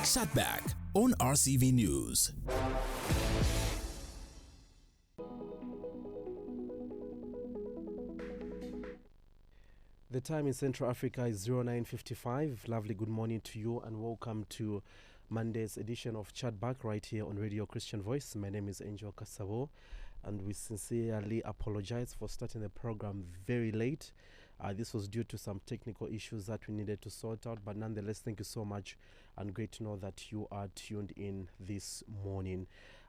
Chatback on RCV News. The time in Central Africa is 09:55. Lovely good morning to you and welcome to Monday's edition of Chatback right here on Radio Christian Voice. My name is Angel Kasavo and we sincerely apologize for starting the program very late. This was due to some technical issues that we needed to sort out, but nonetheless, thank you so much and great to know that you are tuned in this morning.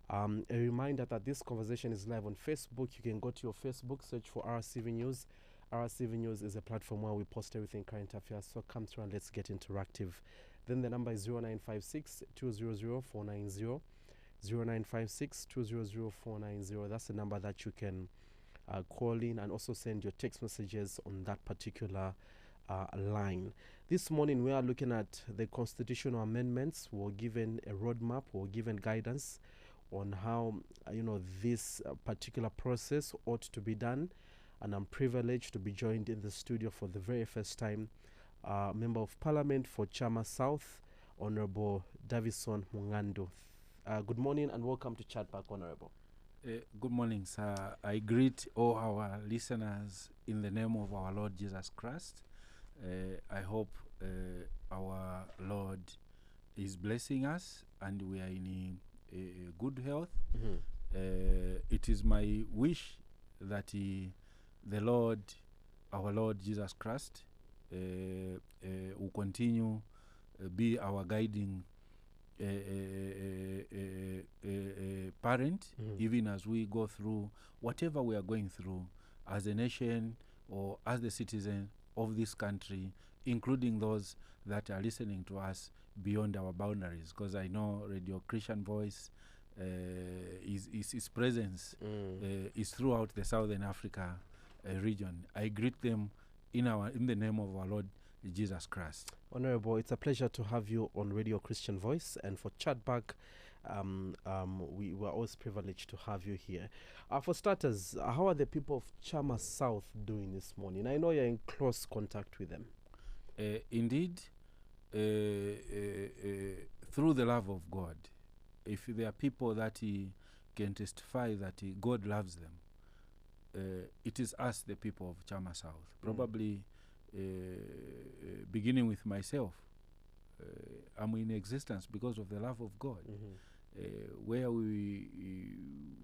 A reminder that this conversation is live on Facebook. You can go to your Facebook, search for RCV News. RCV News is a platform where we post everything current affairs, so come through and let's get interactive. Then the number is 0956 200 490. 0956 200 490. That's the number that you can call in and also send your text messages on that particular line. This morning we are looking at the constitutional amendments. We're given a roadmap, we're given guidance on how this particular process ought to be done. And I'm privileged to be joined in the studio for the very first time, Member of Parliament for Chama South, Honorable Davison Mung'andu. Good morning and welcome to Chatback, Honorable. Good morning, sir. I greet all our listeners in the name of our Lord Jesus Christ. I hope our Lord is blessing us and we are in good health. Mm-hmm. It is my wish that the Lord, our Lord Jesus Christ, will continue be our guiding parent, even as we go through whatever we are going through as a nation or as the citizen of this country, including those that are listening to us beyond our boundaries. Because I know Radio Christian Voice, his presence is throughout the Southern Africa region. I greet them in the name of our Lord Jesus Christ. Honorable, it's a pleasure to have you on Radio Christian Voice, and for Chatback, we were always privileged to have you here. For starters, how are the people of Chama South doing this morning? I know you're in close contact with them. Indeed, through the love of God, if there are people that can testify that God loves them, it is us, the people of Chama South. Probably beginning with myself, I'm in existence because of the love of God. Mm-hmm. Where we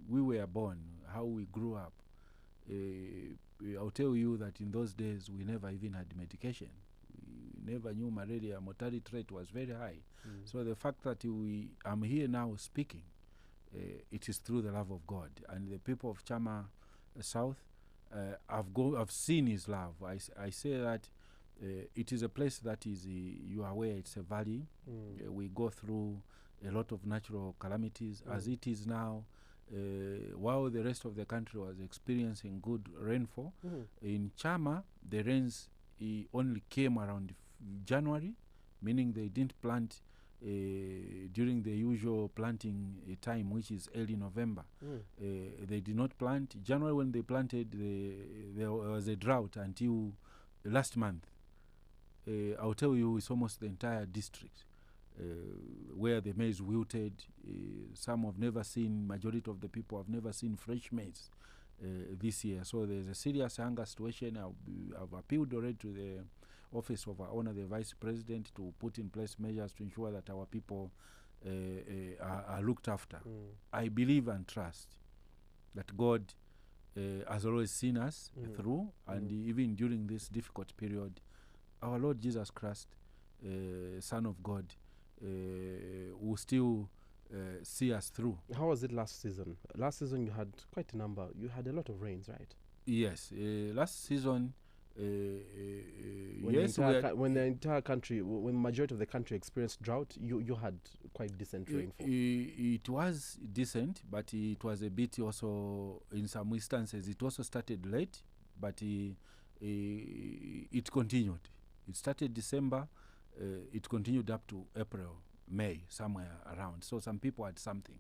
were born, how we grew up. I'll tell you that in those days we never even had medication. We never knew malaria. Mortality rate was very high. Mm. So the fact that I'm here now speaking, it is through the love of God. And the people of Chama South, I've seen his love. I say that it is a place that is, you are aware, it's a valley. We go through a lot of natural calamities as it is now. While the rest of the country was experiencing good rainfall, in Chama, the rains only came around January, meaning they didn't plant during the usual planting time, which is early November. They did not plant. January, when they planted, there was a drought until last month. I'll tell you, it's almost the entire district where the maize wilted. Some have never seen, majority of the people have never seen fresh maize this year. So there's a serious hunger situation. I've appealed already to the office of our honor, the Vice President, to put in place measures to ensure that our people are looked after. I believe and trust that God has always seen us through, and even during this difficult period, our Lord Jesus Christ, Son of God, will still see us through. How was it last season? Last season you had quite a number. You had a lot of rains, right? Yes. Last season, when the entire country, when the majority of the country experienced drought, you had quite decent rainfall. It was decent, but it was a bit also, in some instances, it also started late, but it continued. It started December, it continued up to April, May, somewhere around. So some people had something.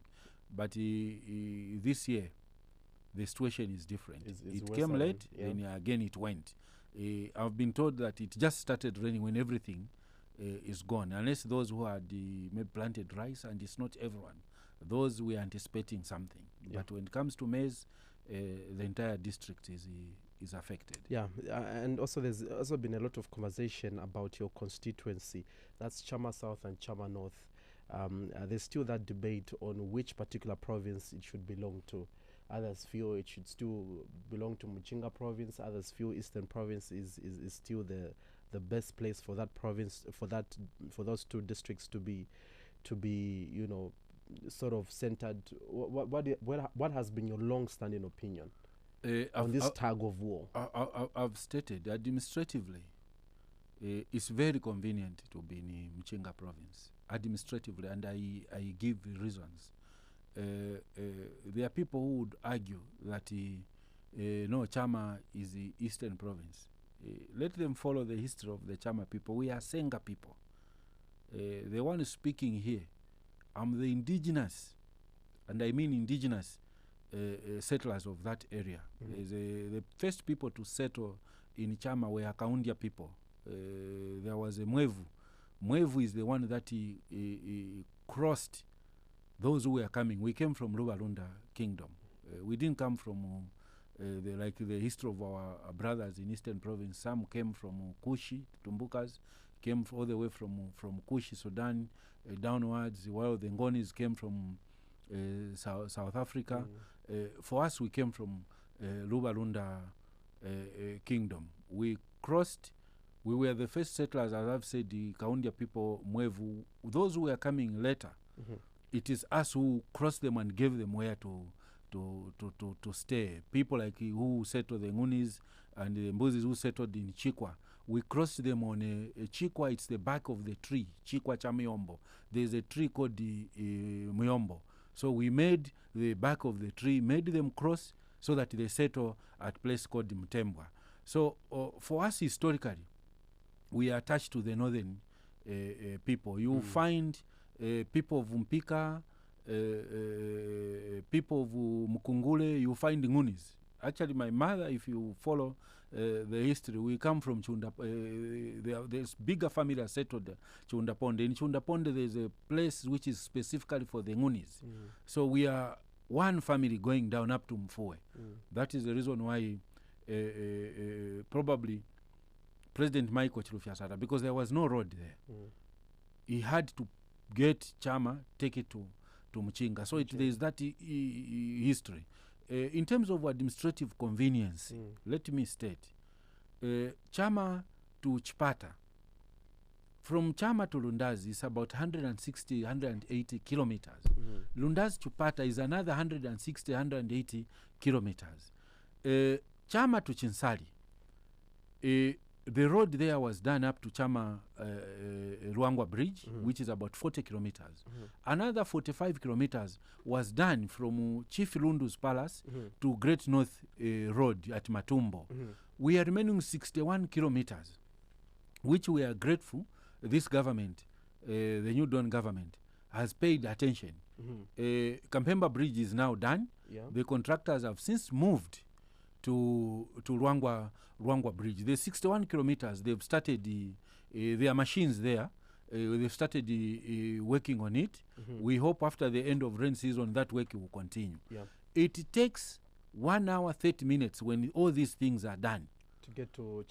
But this year, the situation is different. It came late, then again it went. I've been told that it just started raining when everything is gone, unless those who had maybe planted rice, and it's not everyone. Those we are anticipating something. Yeah. But when it comes to maize, the entire district is affected. Yeah, and also there's also been a lot of conversation about your constituency. That's Chama South and Chama North. There's still that debate on which particular province it should belong to. Others feel it should still belong to Muchinga province. Others feel Eastern province is still the best place for that province, for those two districts to be sort of centered. What has been your long-standing opinion on this tug of war? I've stated administratively, it's very convenient to be in Muchinga province administratively, and I give reasons. There are people who would argue that no, Chama is the Eastern province. Let them follow the history of the Chama people. We are Senga people. The one speaking here, I'm the indigenous, and I mean indigenous settlers of that area. The first people to settle in Chama were Kaundia people. There was a Mwevu. Mwevu is the one that crossed those who were coming. We came from Lubalunda Kingdom. We didn't come from the history of our brothers in Eastern Province. Some came from Kushi, Tumbukas, came all the way from Kushi, Sudan, downwards, while the Ngonis came from South Africa. For us, we came from Lubalunda Kingdom. We crossed. We were the first settlers, as I've said, the Kaundia people, Mwevu. Those who were coming later, it is us who crossed them and gave them where to stay. People like who settled the Ngunis and the Mbuzis who settled in Chikwa. We crossed them on a Chikwa. It's the back of the tree, Chikwa cha Myombo. There's a tree called the Myombo. So we made the back of the tree, made them cross so that they settle at a place called Mtembwa. So for us historically, we are attached to the northern people. You find people of Mpika, people of Mukungule, you find Ngunis. Actually, my mother, if you follow the history, we come from Chunda. There's bigger family are settled Chunda Ponde. In Chunda Ponde, there's a place which is specifically for the Ngunis. So we are one family going down up to Mfue. That is the reason why probably President Michael Chilufya, because there was no road there. He had to get Chama, take it to Muchinga. So there is that history. In terms of administrative convenience, let me state, Chama to Chipata, from Chama to Lundazi is about 160, 180 kilometers. Lundazi to Chipata is another 160, 180 kilometers. Chama to Chinsali, the road there was done up to Chama Ruangwa Bridge, which is about 40 kilometers. Another 45 kilometers was done from Chief Lundu's Palace to Great North Road at Matumbo. We are remaining 61 kilometers, which we are grateful this government, the New Dawn government, has paid attention. Kampemba Bridge is now done. The contractors have since moved to Ruangwa Bridge. The 61 kilometers, they've started their machines there. They've started working on it. We hope after the end of rain season that work will continue. It takes 1 hour 30 minutes when all these things are done to get to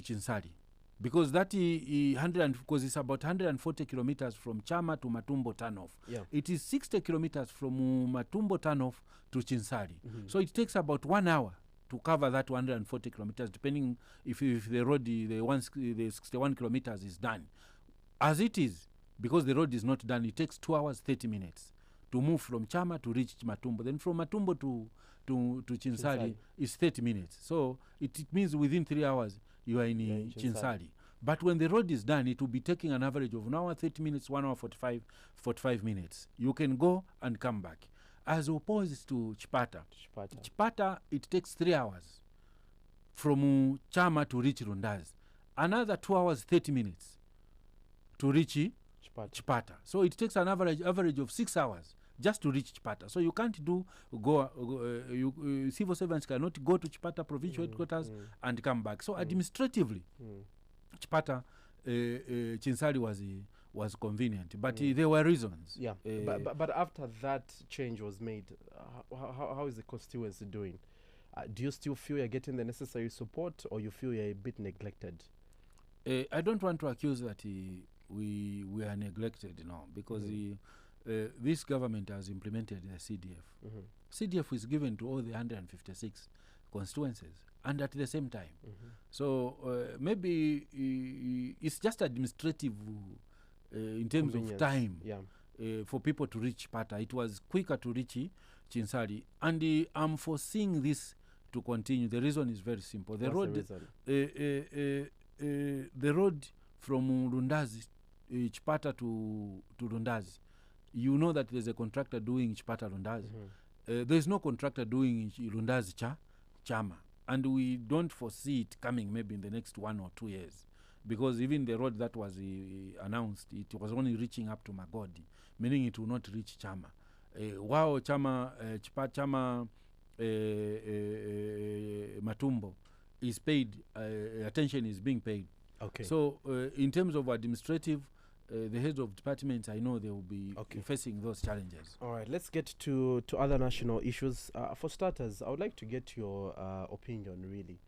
Chinsali. Because that because it's about 140 kilometers from Chama to Matumbo turnoff. It is 60 kilometers from Matumbo turnoff to Chinsali. So it takes about 1 hour to cover that 140 kilometers, depending if the road, the 61 kilometers is done. As it is, because the road is not done, it takes 2 hours 30 minutes to move from Chama to reach Matumbo. Then from Matumbo to Chinsali is 30 minutes. So it means within 3 hours you are in Chinsali. But when the road is done, it will be taking an average of 1 hour 30 minutes, 1 hour 45 minutes. You can go and come back. As opposed to Chipata. Chipata, it takes 3 hours from Chama to reach Lundazi. Another 2 hours 30 minutes to reach Chipata. So it takes an average of 6 hours just to reach Chipata. So you can't civil servants cannot go to Chipata provincial headquarters and come back. So administratively, Chipata Chinsali was convenient, but there were reasons. Yeah, but after that change was made, how is the constituency doing? Do you still feel you're getting the necessary support, or you feel you're a bit neglected? I don't want to accuse that we are neglected, because this government has implemented the CDF. CDF is given to all the 156 constituencies, and at the same time. So maybe it's just administrative in terms of time for people to reach Pata. It was quicker to reach Chinsali, and I'm foreseeing this to continue. The reason is very simple. The road from Lundazi, Chipata to Lundazi, you know that there's a contractor doing Chipata Lundazi. There's no contractor doing Lundazi Chama, and we don't foresee it coming maybe in the next 1 or 2 years, because even the road that was announced, it was only reaching up to Magodi, meaning it will not reach Chama. Wow, Chama Matumbo is paid, attention is being paid. Okay. So in terms of administrative, the heads of departments, I know they will be facing those challenges. All right, let's get to other national issues. For starters, I would like to get your opinion, really.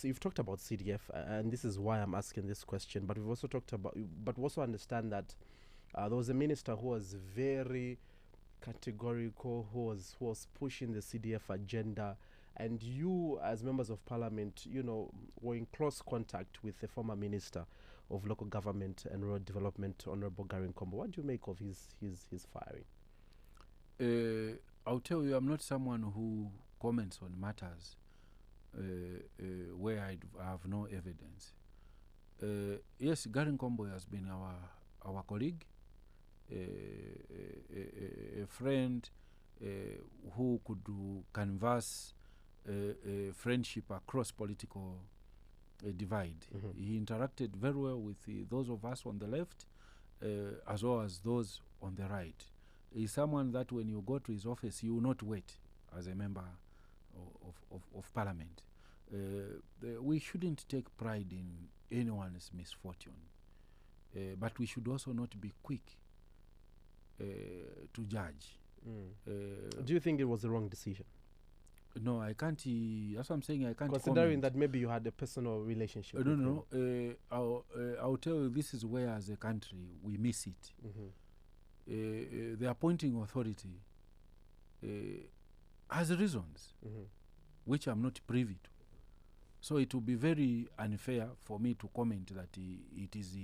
You've talked about CDF, and this is why I'm asking this question, but we've also talked about, but also understand that there was a minister who was very categorical, who was pushing the CDF agenda, and you, as members of parliament, were in close contact with the former minister of local government and rural development, Honorable Gary Nkombo. What do you make of his firing? I'll tell you, I'm not someone who comments on matters where I have no evidence. Yes, Gary Nkombo has been our colleague, a friend who could canvass friendship across political divide. He interacted very well with those of us on the left as well as those on the right. He's someone that when you go to his office, you will not wait as a member of parliament. We shouldn't take pride in anyone's misfortune, but we should also not be quick to judge. Do you think it was the wrong decision? No, I can't. That's what I'm saying. I can't. Considering that maybe you had a personal relationship. No. I'll tell you, this is where, as a country, we miss it. The appointing authority has reasons, which I'm not privy to. So it will be very unfair for me to comment that it is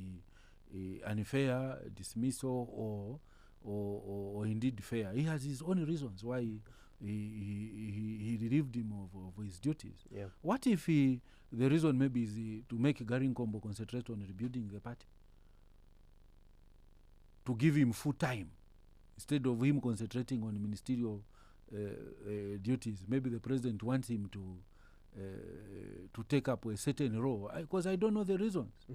unfair dismissal or indeed fair. He has his own reasons why he relieved him of his duties. Yeah. What if the reason maybe is to make Gary Nkombo concentrate on rebuilding the party? To give him full time instead of him concentrating on ministerial duties. Maybe the president wants him to take up a certain role, because I don't know the reasons.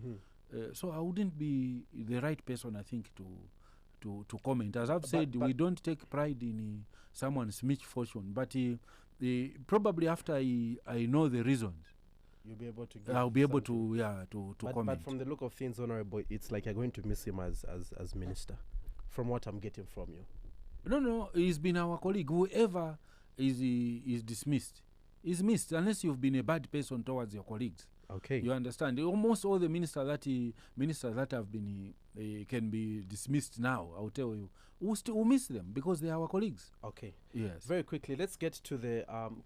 So I wouldn't be the right person, I think, to comment. As I've said, we don't take pride in someone's misfortune, but probably after I know the reasons, you'll be able to give I'll be able something. to comment. But from the look of things, Honorable, it's like you're going to miss him as minister, from what I'm getting from you. No, he's been our colleague. Whoever is dismissed is missed, unless you've been a bad person towards your colleagues. Okay. You understand? Almost all the ministers that have been can be dismissed now, I'll tell you. We'll miss them because they are our colleagues. Okay. Yes. Very quickly, let's get to the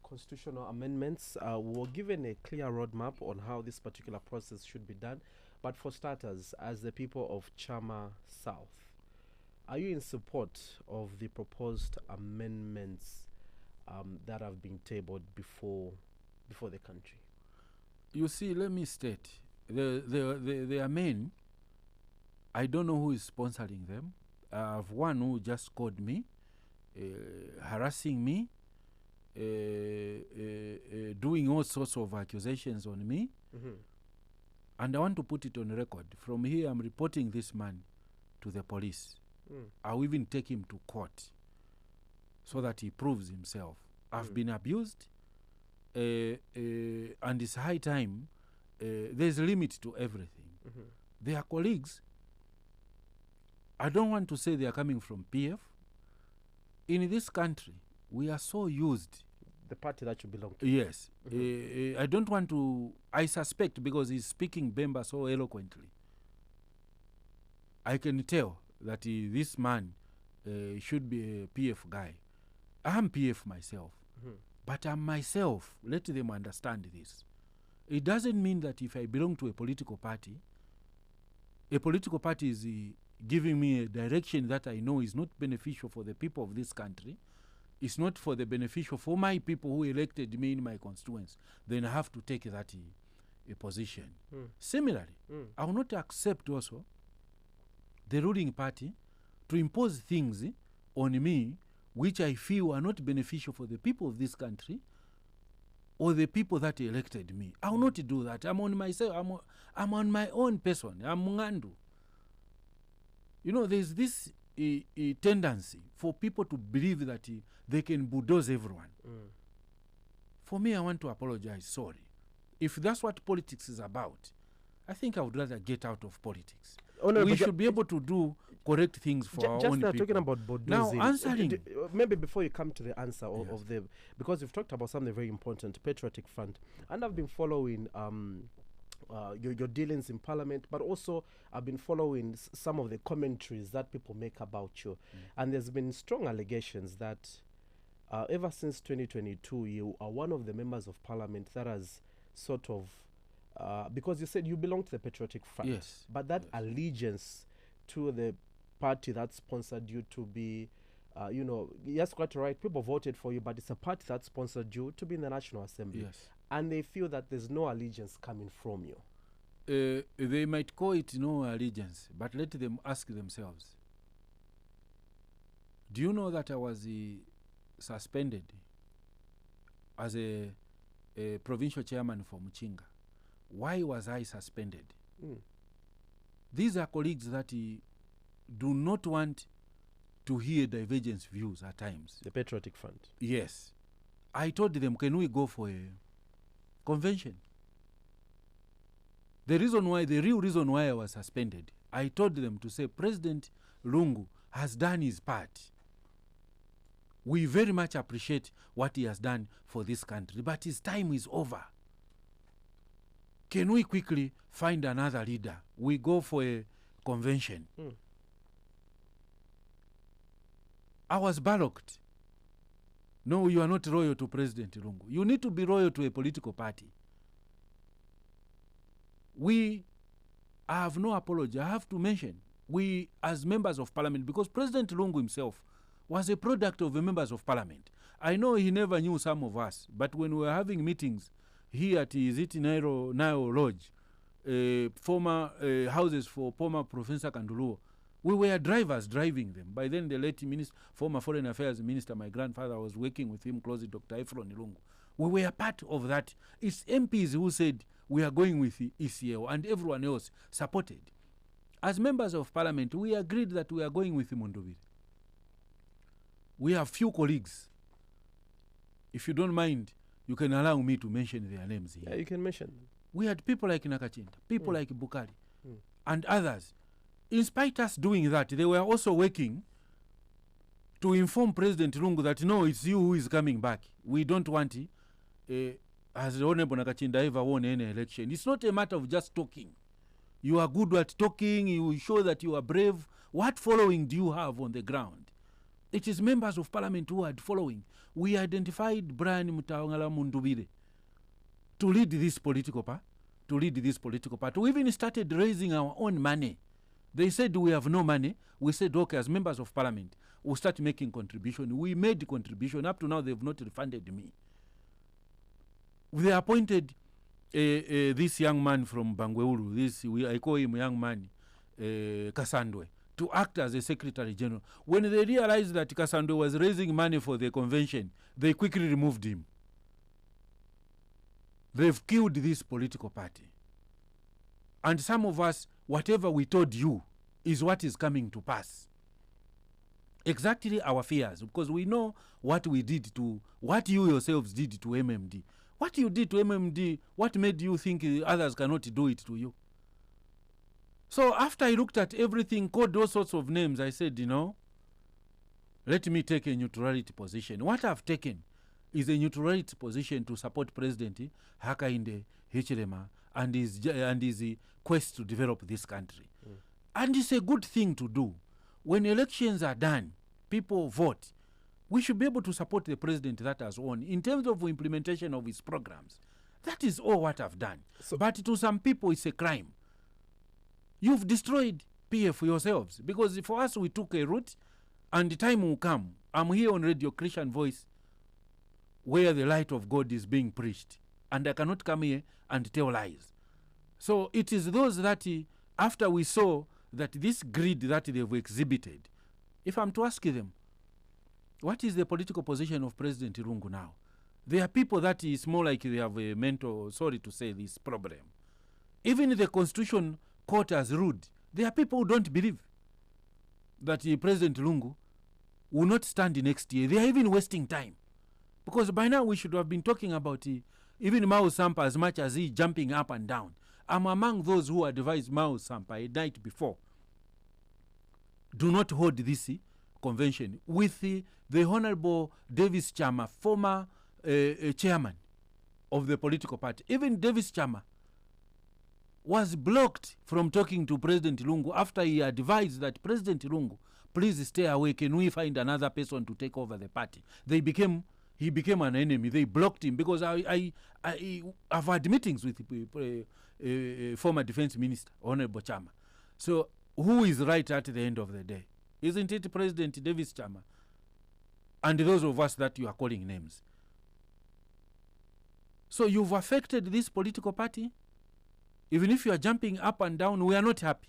constitutional amendments. We're given a clear roadmap on how this particular process should be done. But for starters, as the people of Chama South, are you in support of the proposed amendments that have been tabled before the country? You see, let me state, they are men. I don't know who is sponsoring them. I have one who just called me, harassing me, doing all sorts of accusations on me. And I want to put it on record. From here, I'm reporting this man to the police. I'll even take him to court so that he proves himself. I've been abused, and it's high time. There's a limit to everything. Their colleagues, I don't want to say they are coming from PF. In this country, we are so used. The party that you belong to. Yes. I don't want to, I suspect, because he's speaking Bemba so eloquently, I can tell that this man should be a PF guy. I'm PF myself. But I'm myself. Let them understand this. It doesn't mean that if I belong to a political party is giving me a direction that I know is not beneficial for the people of this country. It's not for the beneficial for my people who elected me in my constituents. Then I have to take that a position. Similarly, I will not accept also the ruling party to impose things on me which I feel are not beneficial for the people of this country or the people that elected me. I will not do that. I'm on myself. I'm on my own person. I'm Mung'andu. You know, there's this tendency for people to believe that they can bulldoze everyone. For me, I want to apologize. Sorry. If that's what politics is about, I think I would rather get out of politics. We should be able to do correct things for our own people. Just talking about bulldozing. Now, answering. Maybe before you come to the answer of the... Because you've talked about something very important, Patriotic Front. And I've been following your dealings in Parliament, but also I've been following some of the commentaries that people make about you. And there's been strong allegations that ever since 2022, you are one of the members of Parliament that has sort of... because you said you belong to the Patriotic Front. Yes. But that allegiance to the party that sponsored you to be, yes, quite right, people voted for you, but it's a party that sponsored you to be in the National Assembly. Yes. And they feel that there's no allegiance coming from you. They might call it no allegiance, but let them ask themselves. Do you know that I was suspended as a provincial chairman for Muchinga? Why was I suspended? These are colleagues that do not want to hear divergence views at times. The Patriotic Front. Yes. I told them, can we go for a convention? The real reason why I was suspended, I told them to say, President Lungu has done his part. We very much appreciate what he has done for this country, but his time is over. Can we quickly find another leader? We go for a convention. I was ballocked. No, you are not loyal to President Lungu. You need to be loyal to a political party. I have no apology. I have to mention, we as members of Parliament, because President Lungu himself was a product of the members of Parliament. I know he never knew some of us, but when we were having meetings here at Nairo Lodge, former houses for former Professor Kanduluo, we were drivers driving them. By then, the late former Foreign Affairs Minister, my grandfather, was working with him closely, Dr. Ephron Ilungu. We were part of that. It's MPs who said we are going with the ECL, and everyone else supported. As members of Parliament, we agreed that we are going with Mundubiri. We have few colleagues. If you don't mind, you can allow me to mention their names here. Yeah, you can mention them. We had people like Nakachinda, people like Bukari, and others. In spite of us doing that, they were also working to inform President Lungu that, no, it's you who is coming back. We don't want as the Honorable Nakachinda ever won any election. It's not a matter of just talking. You are good at talking. You show that you are brave. What following do you have on the ground? It is members of Parliament who had following. We identified Brian Mutawangala Mundubire to lead this political party. We even started raising our own money. They said we have no money. We said, okay, as members of Parliament, we'll start making contribution. We made contribution. Up to now, they've not refunded me. They appointed this young man from Bangweulu, I call him young man, Kasandwe, to act as a Secretary General. When they realized that Kasandwe was raising money for the convention, they quickly removed him. They've killed this political party. And some of us, whatever we told you is what is coming to pass. Exactly our fears, because we know what we did what you yourselves did to MMD. What you did to MMD, what made you think others cannot do it to you? So after I looked at everything, called all sorts of names, I said, let me take a neutrality position. What I've taken is a neutrality position to support President Hakainde Hichilema and his quest to develop this country. And it's a good thing to do. When elections are done, people vote. We should be able to support the president that has won. In terms of implementation of his programs, that is all what I've done. But to some people, it's a crime. You've destroyed PF yourselves. Because for us, we took a route, and the time will come. I'm here on Radio Christian Voice, where the light of God is being preached. And I cannot come here and tell lies. So it is those that, after we saw that this greed that they've exhibited, if I'm to ask them, what is the political position of President Lungu now? There are people that is more like they have a mental, sorry to say this, problem. Even the Constitution Court has ruled. There are people who don't believe that President Lungu will not stand next year. They are even wasting time. Because by now we should have been talking about even Mao Sampa as much as he jumping up and down. I'm among those who advised Mao Sampa a night before, do not hold this convention with the Honorable Davis Chama, former chairman of the political party. Even Davis Chama was blocked from talking to President Lungu after he advised that President Lungu, please stay away, can we find another person to take over the party? He became an enemy. They blocked him because I've had meetings with former defense minister, Honorable Chama. So who is right at the end of the day? Isn't it President Davis Chama and those of us that you are calling names? So you've affected this political party. Even if you are jumping up and down, we are not happy.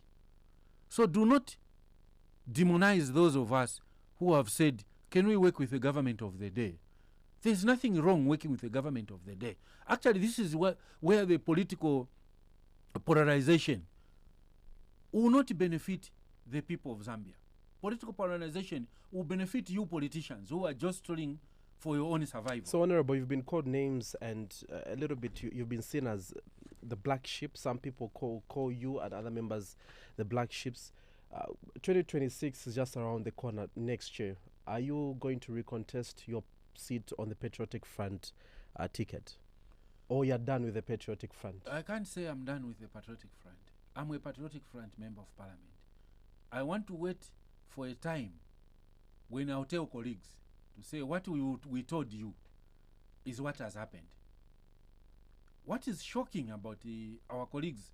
So do not demonize those of us who have said, can we work with the government of the day? There's nothing wrong working with the government of the day. Actually, this is where the political polarization will not benefit the people of Zambia. Political polarization will benefit you politicians who are just trying for your own survival. So, Honorable, you've been called names, and a little bit you've been seen as the black sheep. Some people call you and other members the black sheeps. 2026 is just around the corner next year. Are you going to recontest your seat on the Patriotic Front ticket? Or you're done with the Patriotic Front? I can't say I'm done with the Patriotic Front. I'm a Patriotic Front member of Parliament. I want to wait for a time when I'll tell colleagues to say what we told you is what has happened. What is shocking about our colleagues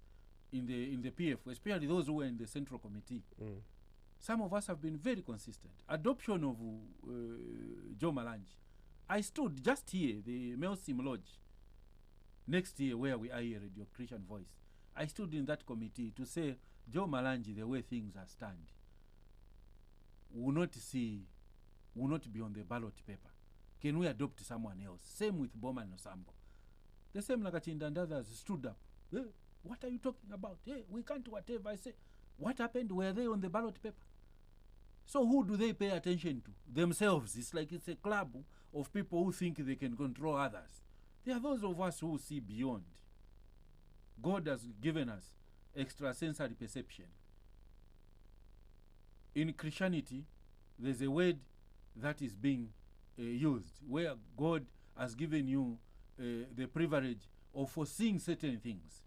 in the PF, especially those who were in the Central Committee, some of us have been very consistent. Adoption of Joe Malanji. I stood just here, the Melsim Lodge, next year where we are here, Radio Christian Voice. I stood in that committee to say, Joe Malanji, the way things are stand, will not be on the ballot paper. Can we adopt someone else? Same with Bowman Osambo. The same Nakachinda and others stood up. Hey, what are you talking about? Hey, we can't whatever. I say, what happened? Were they on the ballot paper? So who do they pay attention to? Themselves. It's like it's a club of people who think they can control others. There are those of us who see beyond. God has given us extrasensory perception. In Christianity, there's a word that is being used where God has given you the privilege of foreseeing certain things.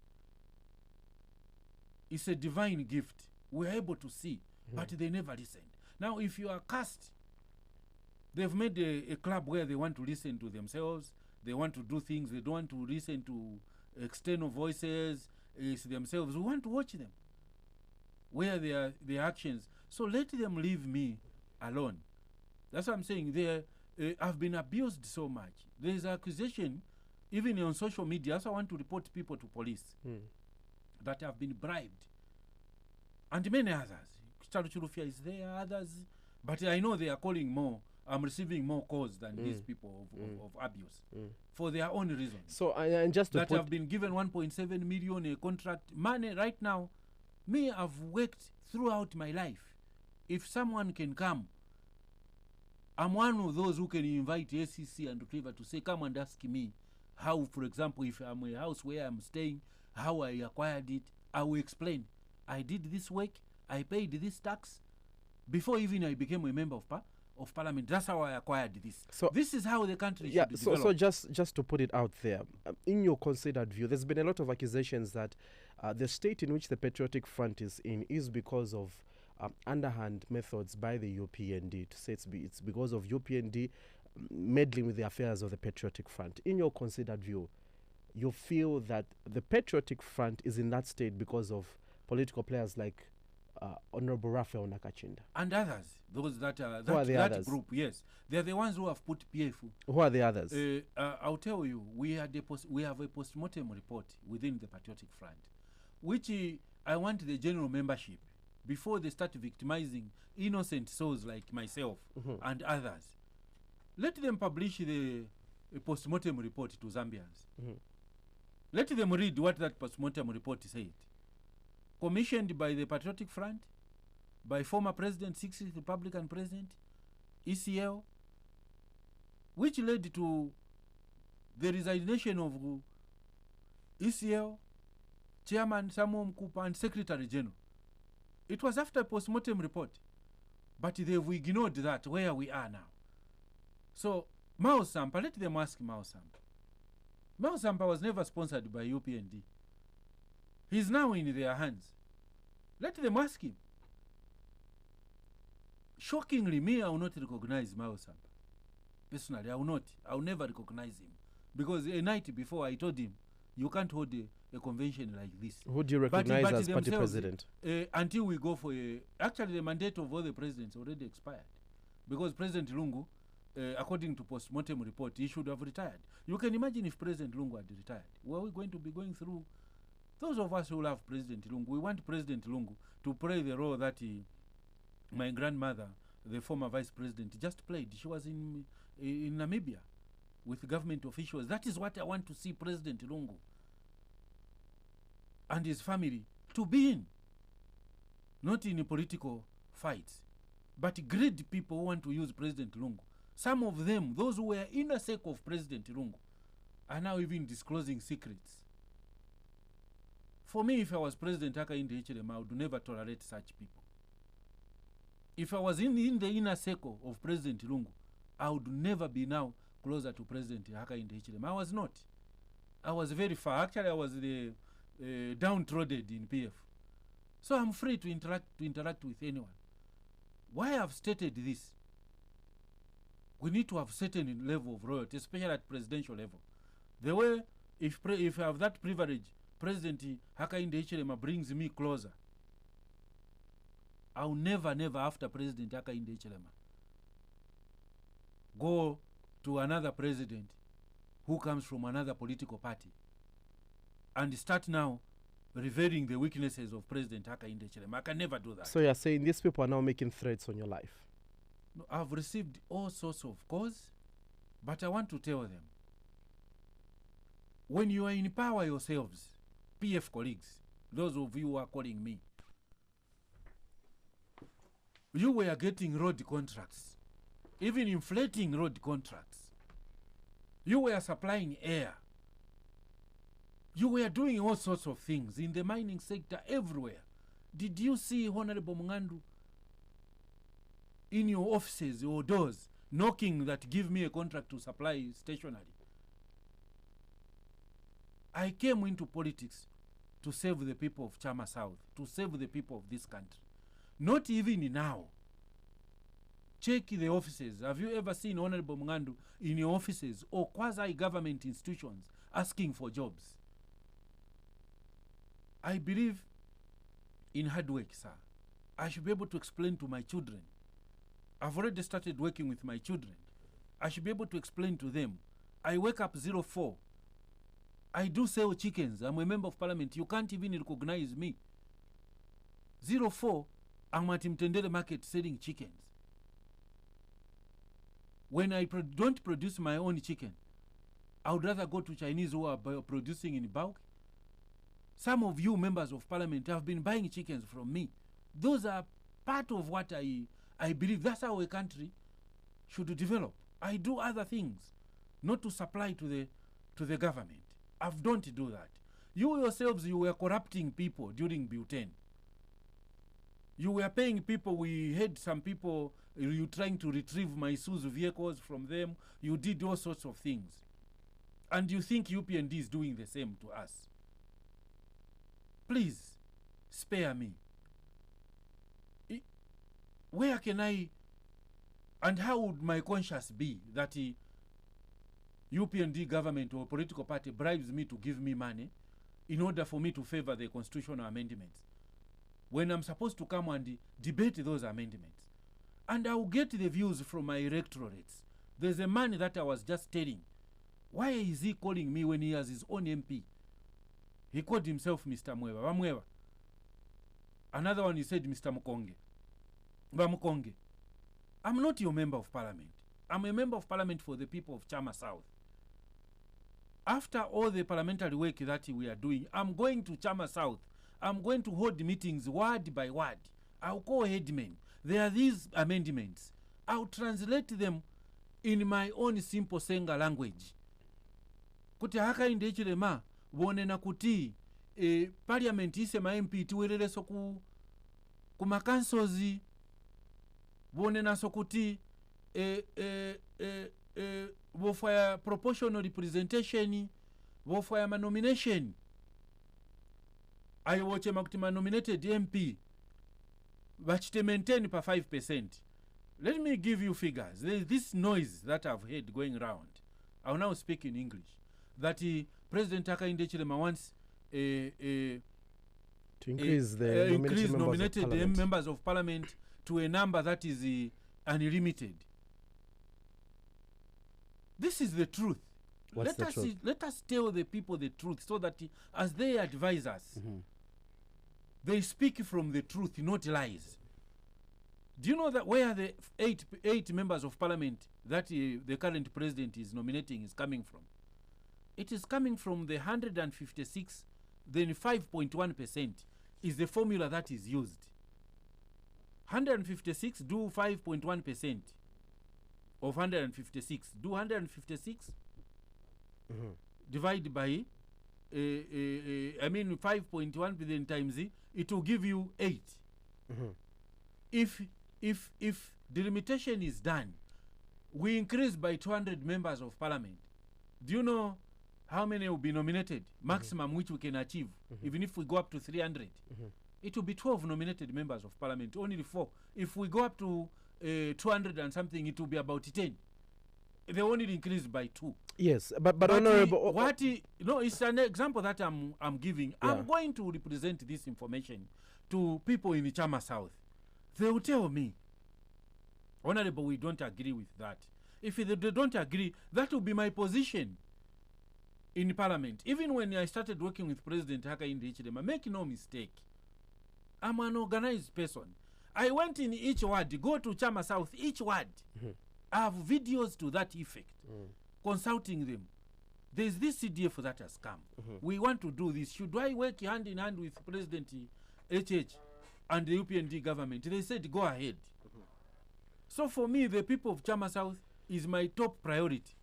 It's a divine gift. We're able to see, but they never listened. Now, if you are cast, they've made a club where they want to listen to themselves. They want to do things. They don't want to listen to external voices. It's themselves. We want to watch them, where their actions. So let them leave me alone. That's what I'm saying. I've been abused so much. There is accusation, even on social media. So I want to report people to police that have been bribed. And many others. Charuchurufia is there, others. But I know they are calling more. I'm receiving more calls than these people of abuse for their own reasons. So and just to that have been given 1.7 million a contract money right now. Me, I've worked throughout my life. If someone can come, I'm one of those who can invite ACC and Retriever to say, come and ask me how, for example, if I'm a house where I'm staying, how I acquired it, I will explain. I did this work, I paid this tax. Before even I became a member of parliament, that's how I acquired this. So this is how the country yeah, should so develop. just to put it out there, in your considered view, there's been a lot of accusations that the state in which the Patriotic Front is in is because of underhand methods by the UPND. To say it's because of UPND meddling with the affairs of the Patriotic Front. In your considered view, you feel that the Patriotic Front is in that state because of political players like Honorable Raphael Nakachinda And others, those that are Who are the that others? group, yes, they're the ones who have put PF. Who are the others? I'll tell you, we have a post-mortem report within the Patriotic Front, which I want the general membership, before they start victimizing innocent souls like myself and others, let them publish the post-mortem report to Zambians. Let them read what that post-mortem report said. Commissioned by the Patriotic Front, by former President, 60th Republican President, ECL, which led to the resignation of ECL, Chairman Samuel Mkupa, and Secretary General. It was after a post-mortem report, but they've ignored that, where we are now. So, Mao Sampa, let them ask Mao Sampa. Mao Sampa was never sponsored by UPND. He's now in their hands. Let them ask him. Shockingly, me, I will not recognize Mao Sampa. Personally, I will not. I will never recognize him. Because a night before, I told him, you can't hold a convention like this. Who do you recognize as party president? Until we go for actually, the mandate of all the presidents already expired. Because President Lungu, according to post-mortem report, he should have retired. You can imagine if President Lungu had retired. Were we going to be going through? Those of us who love President Lungu, we want President Lungu to play the role that my grandmother, the former vice president, just played. She was in Namibia with government officials. That is what I want to see President Lungu and his family to be in. Not in political fights, but great people who want to use President Lungu. Some of them, those who were inner circle of President Lungu, are now even disclosing secrets. For me, if I was President Hakainde Hichilema, I would never tolerate such people. If I was in the inner circle of President Lungu, I would never be now closer to President Hakainde Hichilema. I was not. I was very far. Actually, I was the downtrodden in PF. So I'm free to interact with anyone. Why I've stated this? We need to have certain level of royalty, especially at presidential level. The way, if I have that privilege, President Hakainde Hichilema brings me closer. I'll never, after President Hakainde Hichilema, go to another president who comes from another political party and start now revealing the weaknesses of President Hakainde Hichilema. I can never do that. So you're saying these people are now making threats on your life? No, I've received all sorts of calls, but I want to tell them, when you are in power yourselves, PF colleagues, those of you who are calling me, you were getting road contracts, even inflating road contracts. You were supplying air. You were doing all sorts of things in the mining sector everywhere. Did you see Honorable Mung'andu in your offices or doors knocking that give me a contract to supply stationery? I came into politics to save the people of Chama South, to save the people of this country. Not even now. Check the offices. Have you ever seen Honorable Mung'andu in your offices or quasi-government institutions asking for jobs? I believe in hard work, sir. I should be able to explain to my children. I've already started working with my children. I should be able to explain to them. I wake up 04. I do sell chickens. I'm a member of parliament. You can't even recognize me. 04, I'm at Mtendele market selling chickens. When I don't produce my own chicken, I would rather go to Chinese who are producing in bulk. Some of you members of parliament have been buying chickens from me. Those are part of what I believe. That's how a country should develop. I do other things, not to supply to the government. I don't do that. You yourselves, you were corrupting people during Bhutan. You were paying people. We had some people, you trying to retrieve my Isuzu vehicles from them. You did all sorts of things. And you think UPND is doing the same to us. Please, spare me. Where can I, and how would my conscience be that UPND government or political party bribes me to give me money in order for me to favor the constitutional amendments, when I'm supposed to come and debate those amendments? And I'll get the views from my electorates. There's a man that I was just telling. Why is he calling me when he has his own MP? He called himself Mr. Mweva. Wamweva. Another one, he said Mr. Mukonge. Bamukonge. I'm not your member of parliament. I'm a member of parliament for the people of Chama South. After all the parliamentary work that we are doing, I'm going to Chama South. I'm going to hold meetings word by word. I'll call headmen. There are these amendments. I'll translate them in my own simple Senga language. Kuti haka indechilema bonena kuti parliament isema MP tuweleleso ku makansozi bonena so kuti bofaya proportional representation, bofaya ma nomination. I watch makuti ma nominated MP bachite maintain pa 5%. Let me give you figures. There is this noise that I've heard going around. I will now speak in English. That President Hakainde Hichilema wants to increase the nominated members of parliament to a number that is unlimited. This is the truth. What's the truth? Let us tell the people the truth, so that as they advise us, they speak from the truth, not lies. Do you know that where the eight members of parliament that the current president is nominating is coming from? It is coming from the 156, then 5.1% is the formula that is used. 156 do 5.1% of 156. Do 156 divide by, I mean 5.1 then times it will give you 8. If the limitation is done, we increase by 200 members of parliament. Do you know how many will be nominated? Maximum which we can achieve, even if we go up to 300. It will be 12 nominated members of parliament, only 4. If we go up to 200 and something, it will be about 10. They only increased by 2. Yes, but honorable, no, it's an example that I'm giving. Yeah. I'm going to represent this information to people in the Chama South. They will tell me, honorable, we don't agree with that. If they don't agree, that will be my position in parliament. Even when I started working with President Hakainde Hichilema, make no mistake, I'm an organized person. I went in each ward, go to Chama South, each ward. I have videos to that effect, consulting them. There's this CDF that has come. We want to do this. Should I work hand in hand with President HH and the UPND government? They said, go ahead. So for me, the people of Chama South is my top priority,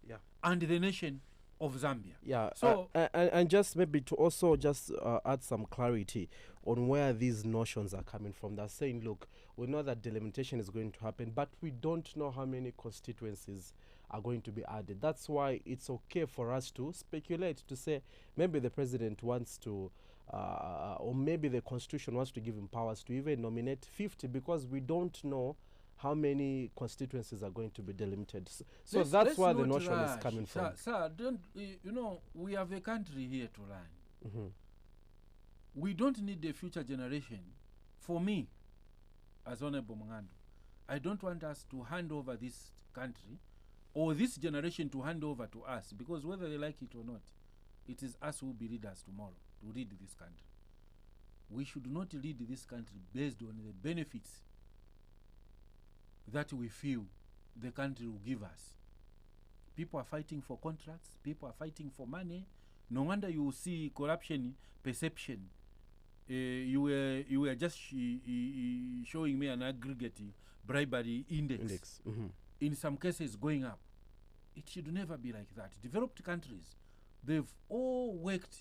and the nation of Zambia. Yeah. So and just maybe to also just add some clarity on where these notions are coming from. They're saying, look, we know that delimitation is going to happen, but we don't know how many constituencies are going to be added. That's why it's okay for us to speculate, to say maybe the president wants to, or maybe the constitution wants to give him powers to even nominate 50, because we don't know how many constituencies are going to be delimited. So that's where the notion is coming from. Sir, don't, you know, we have a country here to learn. We don't need the future generation. For me, as Honorable Mung'andu, I don't want us to hand over this country, or this generation to hand over to us, because whether they like it or not, it is us who will be leaders tomorrow to lead this country. We should not lead this country based on the benefits that we feel the country will give us. People are fighting for contracts. People are fighting for money. No wonder you see corruption perception. You were just showing me an aggregate bribery index. In some cases going up. It should never be like that. Developed countries, they've all worked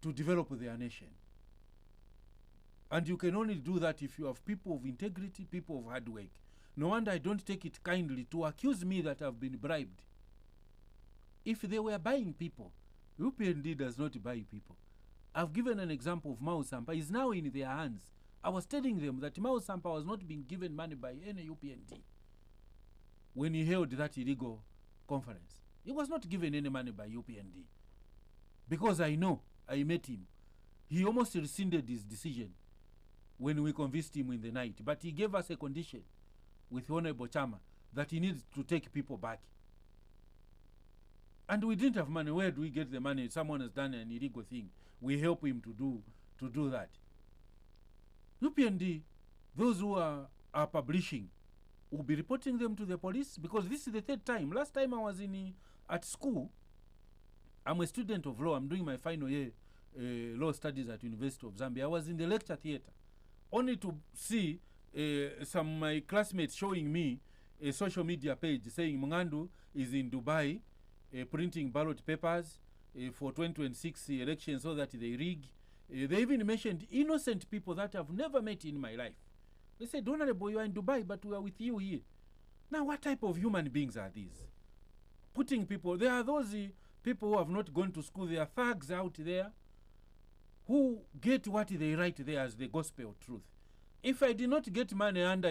to develop their nation. And you can only do that if you have people of integrity, people of hard work. No wonder I don't take it kindly to accuse me that I've been bribed. If they were buying people, UPND does not buy people. I've given an example of Mao Sampa. Is now in their hands. I was telling them that Mao Sampa was not being given money by any UPND when he held that illegal conference. He was not given any money by UPND. Because I know, I met him. He almost rescinded his decision when we convinced him in the night. But he gave us a condition with Honorable Chama that he needs to take people back. And we didn't have money. Where do we get the money? Someone has done an illegal thing. We help him to do that. UPND, those who are publishing, will be reporting them to the police, because this is the third time. Last time I was at school. I'm a student of law. I'm doing my final year law studies at University of Zambia. I was in the lecture theater, only to see some of my classmates showing me a social media page saying Mung'andu is in Dubai printing ballot papers for 2026 elections so that they rig. They even mentioned innocent people that I've never met in my life. They said, Honorable, you are in Dubai, but we are with you here. Now, what type of human beings are these? Putting people, there are those people who have not gone to school. There are thugs out there who get what they write there as the gospel truth. If I did not get money under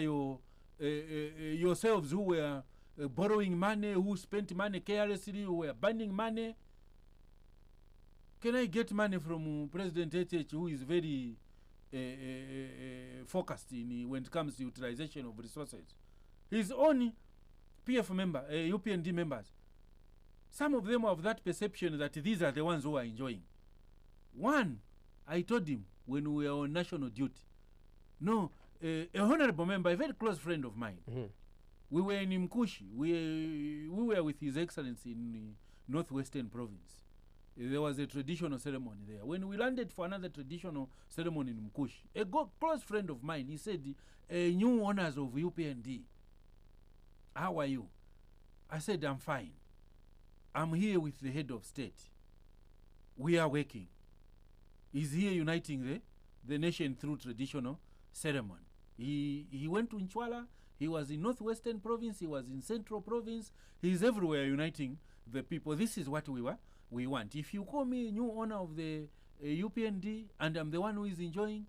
yourselves who were borrowing money, who spent money carelessly, who were burning money, can I get money from President HH, who is very focused when it comes to utilization of resources? His own PF member, UPND members, some of them have that perception that these are the ones who are enjoying. One, I told him when we were on national duty, no, a honorable member, a very close friend of mine, we were in Mkushi. We were with His Excellency in the Northwestern Province. There was a traditional ceremony there. When we landed for another traditional ceremony in Mkushi, a close friend of mine, he said, new owners of UPND, how are you? I said, I'm fine. I'm here with the head of state. We are working. He's here uniting the nation through traditional ceremony. He went to Nchwala. He was in Northwestern Province. He was in Central Province. He's everywhere uniting the people. This is what we want. If you call me a new owner of the UPND and I'm the one who is enjoying,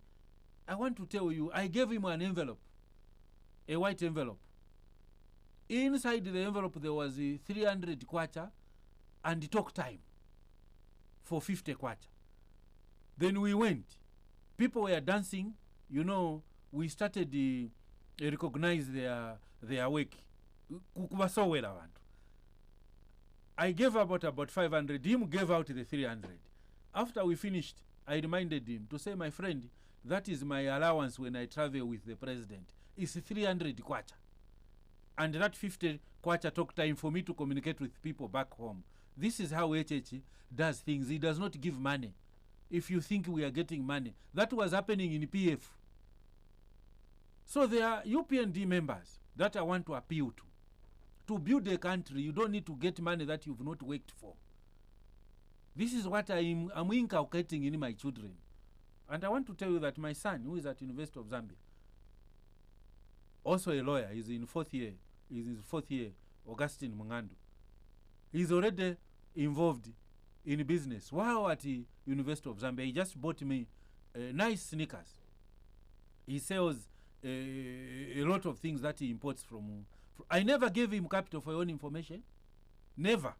I want to tell you, I gave him an envelope, a white envelope. Inside the envelope there was 300 kwacha and talk time for 50 kwacha. Then we went. People were dancing. You know, we started to recognize their work. I gave about 500. Him gave out the 300. After we finished, I reminded him to say, my friend, that is my allowance when I travel with the president. It's 300 kwacha. And that 50 kwacha talk time for me to communicate with people back home. This is how HH does things. He does not give money. If you think we are getting money. That was happening in PF. So there are UPND members that I want to appeal to. To build a country, you don't need to get money that you've not worked for. This is what I'm inculcating in my children. And I want to tell you that my son, who is at University of Zambia, also a lawyer, he's in fourth year, Augustine Mung'andu. He's already involved in business. While at the University of Zambia, he just bought me nice sneakers. He sells a lot of things that he imports from. I never gave him capital for your own information. Never.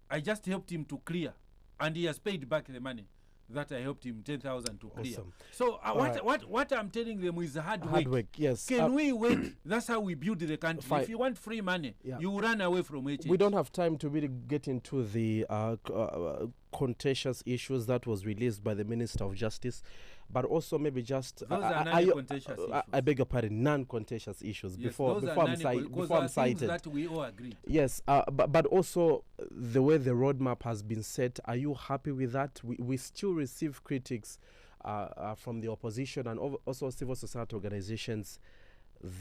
I just helped him to clear. And he has paid back the money that I helped him 10,000 to clear. Awesome. So what I'm telling them is hard work. Yes. Can we wait? That's how we build the country. If you want free money, you run away from HH. We don't have time to really get into the contentious issues that was released by the Minister of Justice, but also maybe just those are non-contentious issues. I beg your pardon, non-contentious issues. Yes, before I'm cited. That we all agree. Yes, but also the way the roadmap has been set. Are you happy with that? We still receive critics from the opposition and also civil society organizations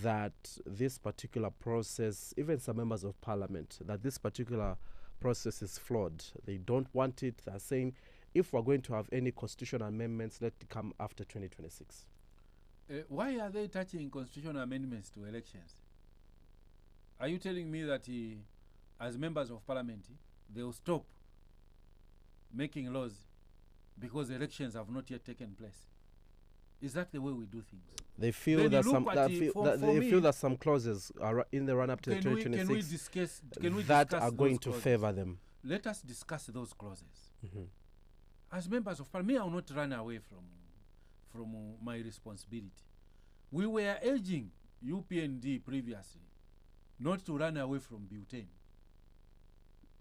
that this particular process, even some members of parliament, that this particular process is flawed. They don't want it. They're saying if we're going to have any constitutional amendments, let it come after 2026. Why are they touching constitutional amendments to elections? Are you telling me that as members of parliament, they will stop making laws because elections have not yet taken place? Is that the way we do things? They feel that some clauses are in the run up to 2026 can we discuss that are going to favor them. Let us discuss those clauses. As members of parliament, I will not run away from my responsibility. We were urging UPND previously not to run away from butane.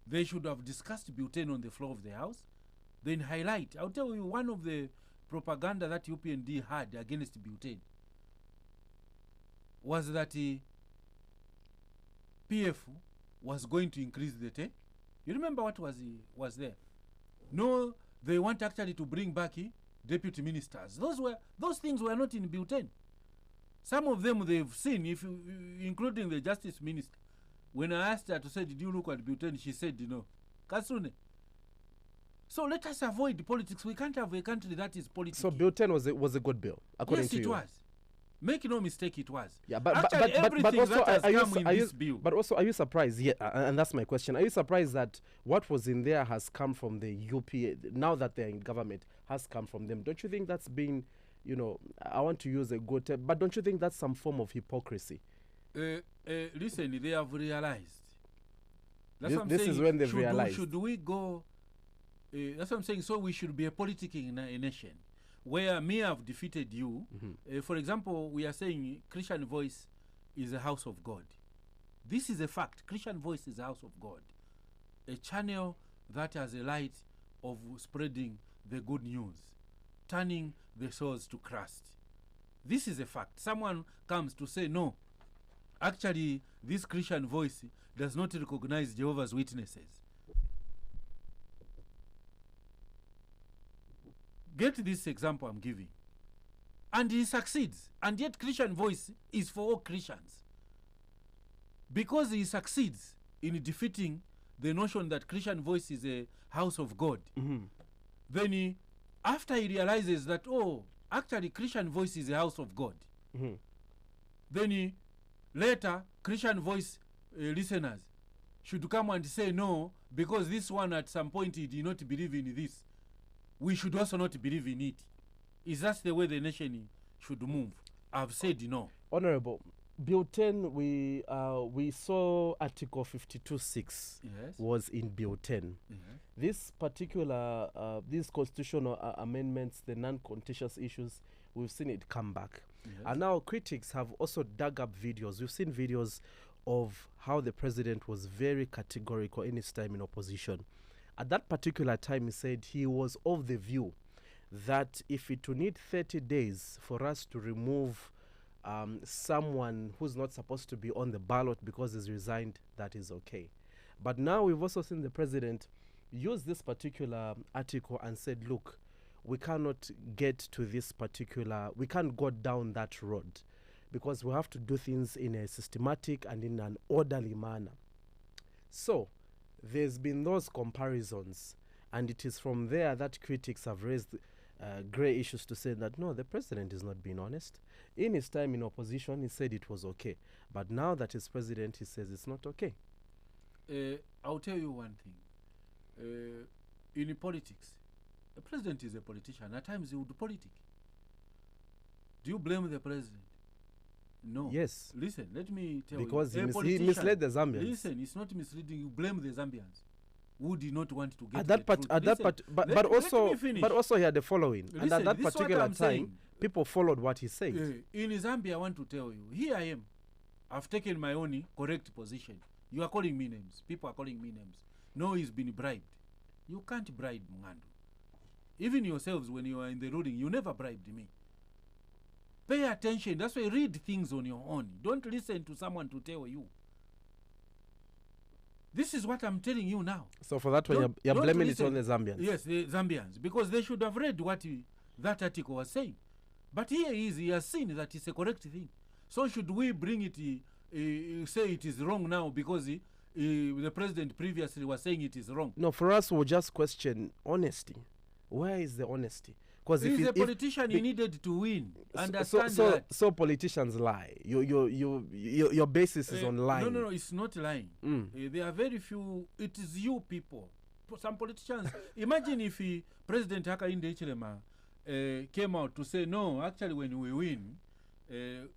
They should have discussed butane on the floor of the House, then highlight. I'll tell you, one of the propaganda that UPND had against butane was that PF was going to increase the take. You remember what was there? No, they want actually to bring back deputy ministers. Those things were not in butane. Some of them they've seen, including the justice minister. When I asked her to say, did you look at butane? She said, no. Kasune. So let us avoid politics. We can't have a country that is politics. So butane was a good bill, according to you? Yes, it was. Make no mistake, it was. Yeah, but also, are you surprised? Yeah, and that's my question. Are you surprised that what was in there has come from the UPA, now that they're in government, has come from them? Don't you think that's been, I want to use a good term, but don't you think that's some form of hypocrisy? Listen, they have realized. This is when they've realized. Should we go? That's what I'm saying. So we should be a politicking nation, where me have defeated you. For example, we are saying Christian Voice is a house of God. This is a fact. Christian Voice is a house of God, a channel that has a light of spreading the good news, turning the souls to Christ. This is a fact. Someone comes to say, no, actually, this Christian Voice does not recognize Jehovah's Witnesses. Get this example I'm giving. And he succeeds. And yet Christian Voice is for all Christians. Because he succeeds in defeating the notion that Christian Voice is a house of God. Then after he realizes that, actually Christian Voice is a house of God. Then later Christian Voice listeners should come and say, no, because this one at some point he did not believe in this, we should also not believe in it. Is that the way the nation should move? I've said no. Honorable, butane, we saw Article 52.6 was in butane. This particular, these constitutional amendments, the non-contentious issues, we've seen it come back. And now critics have also dug up videos. We've seen videos of how the president was very categorical in his time in opposition. At that particular time, he said he was of the view that if it would need 30 days for us to remove someone who's not supposed to be on the ballot because he's resigned, that is okay. But now we've also seen the president use this particular article and said, look, we cannot get to this particular, we can't go down that road because we have to do things in a systematic and in an orderly manner. So there's been those comparisons, and it is from there that critics have raised grey issues to say that, no, the president is not being honest. In his time in opposition, he said it was okay. But now that he's president, he says it's not okay. I'll tell you one thing. In politics, the president is a politician. At times he would do politics. Do you blame the president? No. Yes. Listen, let me tell because you. Because he misled the Zambians. Listen, it's not misleading. You blame the Zambians who did not want to get at that part. At that part, but also he had the following. Listen, and at that particular time, people followed what he said. In Zambia, I want to tell you, here I am. I've taken my own correct position. You are calling me names. People are calling me names. No, he's been bribed. You can't bribe Mung'andu. Even yourselves, when you are in the ruling, you never bribed me. Pay attention. That's why read things on your own. Don't listen to someone to tell you. This is what I'm telling you now. So for that one, you're blaming it on the Zambians. Yes, the Zambians. Because they should have read what that article was saying. But here he has seen that it's a correct thing. So should we bring it, say it is wrong now because the president previously was saying it is wrong? No, for us, we'll just question honesty. Where is the honesty? Because He's a politician, he needed to win. Understand that. So politicians lie. Your basis is on lying. No, it's not lying. There are very few. It is you people. Some politicians. Imagine if President Hakainde Hichilema came out to say, no, actually when we win,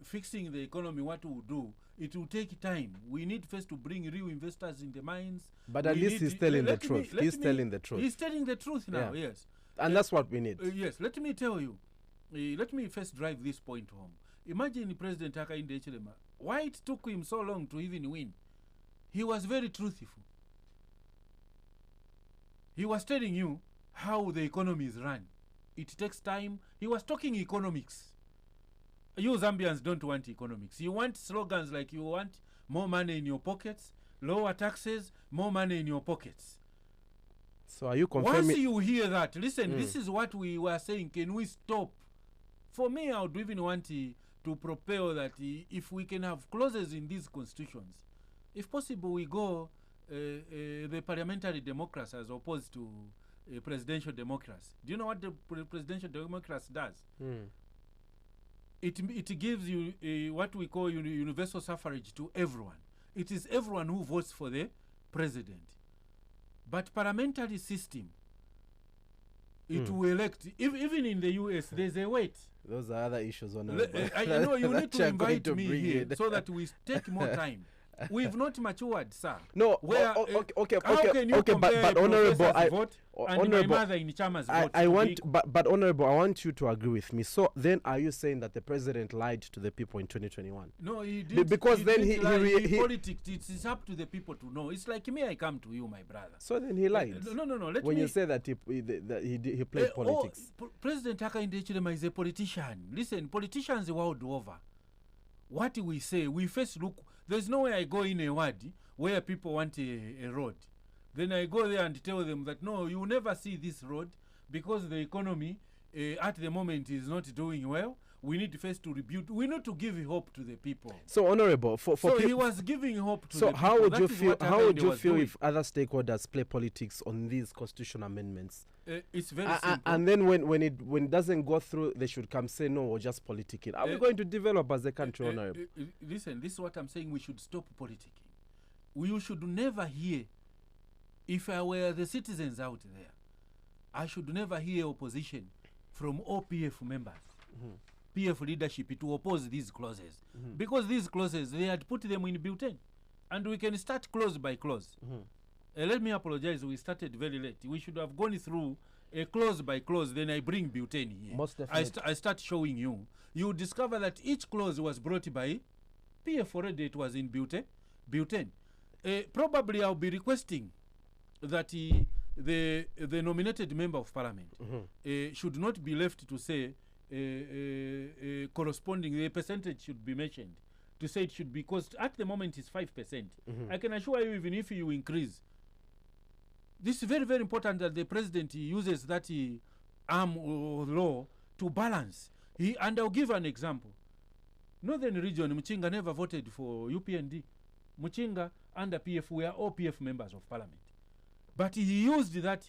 fixing the economy, what we'll do, it will take time. We need first to bring real investors in the mines. But at least he's telling the truth. He's telling the truth. He's telling the truth now, yes. And that's what we need. Yes, let me tell you. Let me first drive this point home. Imagine President Hakainde Hichilema. Why it took him so long to even win? He was very truthful. He was telling you how the economy is run. It takes time. He was talking economics. You Zambians don't want economics. You want slogans like you want more money in your pockets, lower taxes, more money in your pockets. So are you confirming? Once you hear that, listen, this is what we were saying. Can we stop? For me, I would even want to propel that if we can have clauses in these constitutions, if possible, we go the parliamentary democracy as opposed to presidential democracy. Do you know what the presidential democracy does? It gives you what we call universal suffrage to everyone. It is everyone who votes for the president. But parliamentary system, it will elect. Even in the US, there's a wait. Those are other issues. I know you need to invite me here so that we take more time. We've not matured, sir. No, where, okay, but honorable, vote and my mother in Chama's vote. I want, but honorable, I want you to agree with me. So then, are you saying that the president lied to the people in 2021? No, he did. Because he then he politics. It's up to the people to know. It's like me. I come to you, my brother. So then he lied. No. When you say that he played politics, President Hakainde Hichilema is a politician. Listen, politicians the world over. What we say, we first look. There's no way I go in a ward where people want a road. Then I go there and tell them that, no, you will never see this road because the economy at the moment is not doing well. We need first to rebuild. We need to give hope to the people. So, honorable, so he was giving hope to the people. So how would you feel? How would you feel if other stakeholders play politics on these constitutional amendments? It's very simple. And then when it doesn't go through, they should come say no or just politic it. Are we going to develop as a country, honorable? Listen, this is what I'm saying. We should stop politicking. We should never hear. If I were the citizens out there, I should never hear opposition from all PF members, PF leadership to oppose these clauses. Because these clauses, they had put them in built-in. And we can start clause by clause. Let me apologize, we started very late. We should have gone through a clause by clause, then I bring built-in here. Most definitely. I start showing you. You discover that each clause was brought by PF already, it was in built-in. Probably I'll be requesting that the nominated member of parliament should not be left to say corresponding, the percentage should be mentioned to say it should be, because at the moment it's 5%. I can assure you, even if you increase, this is very, very important that the president uses that arm or law to balance. And I'll give an example. Northern region, Muchinga never voted for UPND. Muchinga under PF, we are all PF members of parliament. But he used that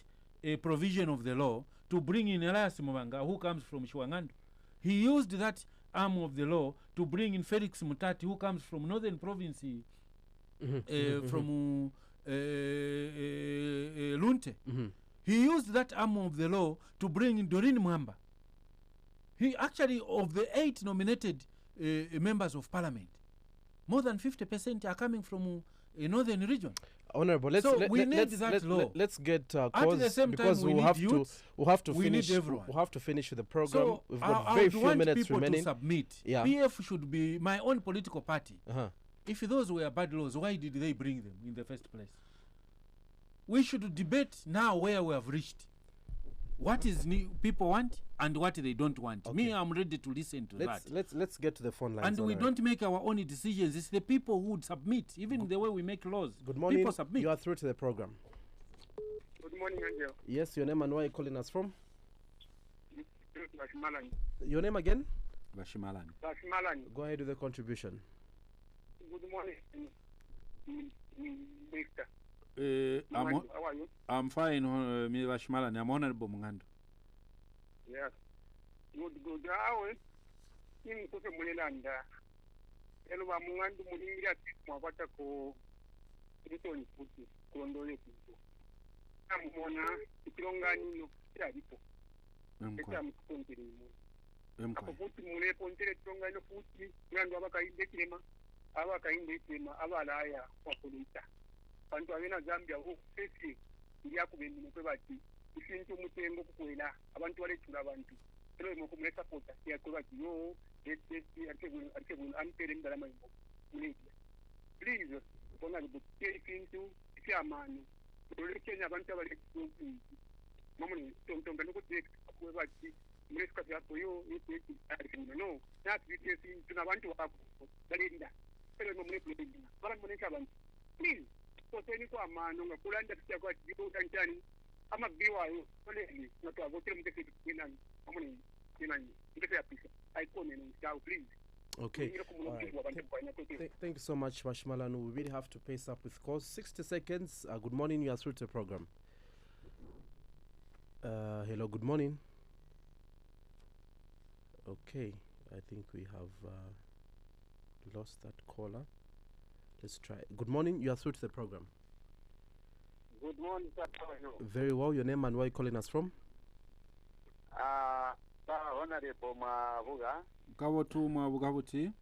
provision of the law to bring in Elias Mubanga, who comes from Mung'andu. He used that arm of the law to bring in Felix Mutati, who comes from Northern Province, from Lunte. He used that arm of the law to bring in Doreen Mwamba. He actually, of the 8 nominated members of parliament, more than 50% are coming from a northern region. Honorable, let's get cause, because we'll have to finish with the program. So we've got very few minutes remaining. To submit. PF should be my own political party. If those were bad laws, why did they bring them in the first place? We should debate now where we have reached. What is people want and what they don't want. Okay. Me, I'm ready to listen to that. Let's get to the phone lines. And we don't make our own decisions. It's the people who would submit. Even the way we make laws. Good morning. People submit. You are through to the program. Good morning, Angel. Yes, your name and where are you calling us from? Bashimalani. Your name again? Bashimalani. Bashimalani. Go ahead with the contribution. Good morning, Minister. How are you? I'm fine, Bashimalani. I'm Honorable Mung'andu. Yes. Good. Awe. In kuke mulelanda. Elo ba Mung'andu mulingira mwapata ko litoni futi kuondole kitu. Amona ikilongani no kiralipo. Eka mkukontele mu. Ako futi mule kontere kilongani no futi yandu abakainde kilema. Abakainde kilema abalaya wakulita. Bantu abena Zambia ho sesi yakubemine kwebati ifintu mutengo kukwela abantu baletula abantu. Elo mo kumuleta kota ya kwebati yo ampere ndala mayimbo muledia. Please, kona libuke ifintu ikyamani. Dole Kenya abantu abaletula mamuni tontonga nokuteka kwebati muleka byako yo yeti no not bitesi tuna bantu bako balinda. Elo mo muleka bala muneka abantu. Please, koteni kwa mano ngakulanda kitya kwa jibu kanchani ama biwayo koleni natwavotera mukese kinani mamuni kinani mukese yapisa icon ni style please. Okay. Thank you so much, Mashmalanu. We really have to pace up with calls. 60 seconds. Good morning. You are through to the program. Hello. Good morning. Okay. I think we have lost that caller. Let's try. Good morning. You are through to the program. Good morning, sir. How are you? Very well. Your name and where are you calling us from? Honorable Mavuga. Kawotu Mavugabuti.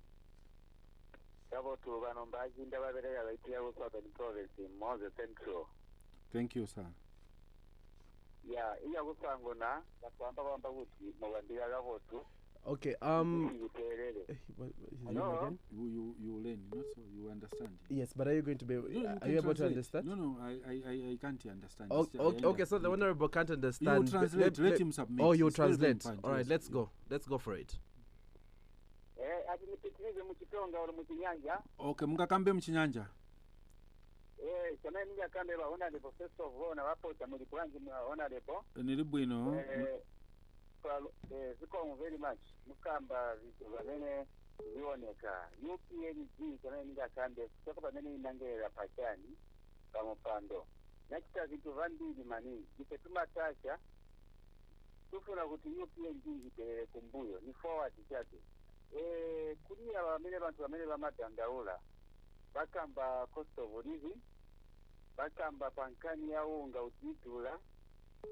Kawotu Vanombaji Ndabavera Laitia Southern Province in Moses Central. Thank you, sir. Yeah, iya kusangona batwamba bamba kuti mawandira gabotu. Okay, Hello? You learn, not so you understand. Yes, but are you going to be are you able to understand? No, I can't understand. Okay, so the Honorable can't understand. You translate, let him submit. Oh, you translate. All right, let's go. Let's go for it. Okay, mukakambe mchinyanja. Kama ninga kambe ba honorable first of all na wapo tamuli kwanza honorable. Nilibwino. Ziko very much mukamba vitu vanene vioneka UPNG kana ninga kambe kutoka vanene inangera pachani kama pando nakita vitu vambili mani iketuma tasha tufuna kuti UPNG ipelele kumbuyo ni forward chake kulia wamene bantu wamene bamadandaula bakamba cost of living bakamba pankani ya unga utitula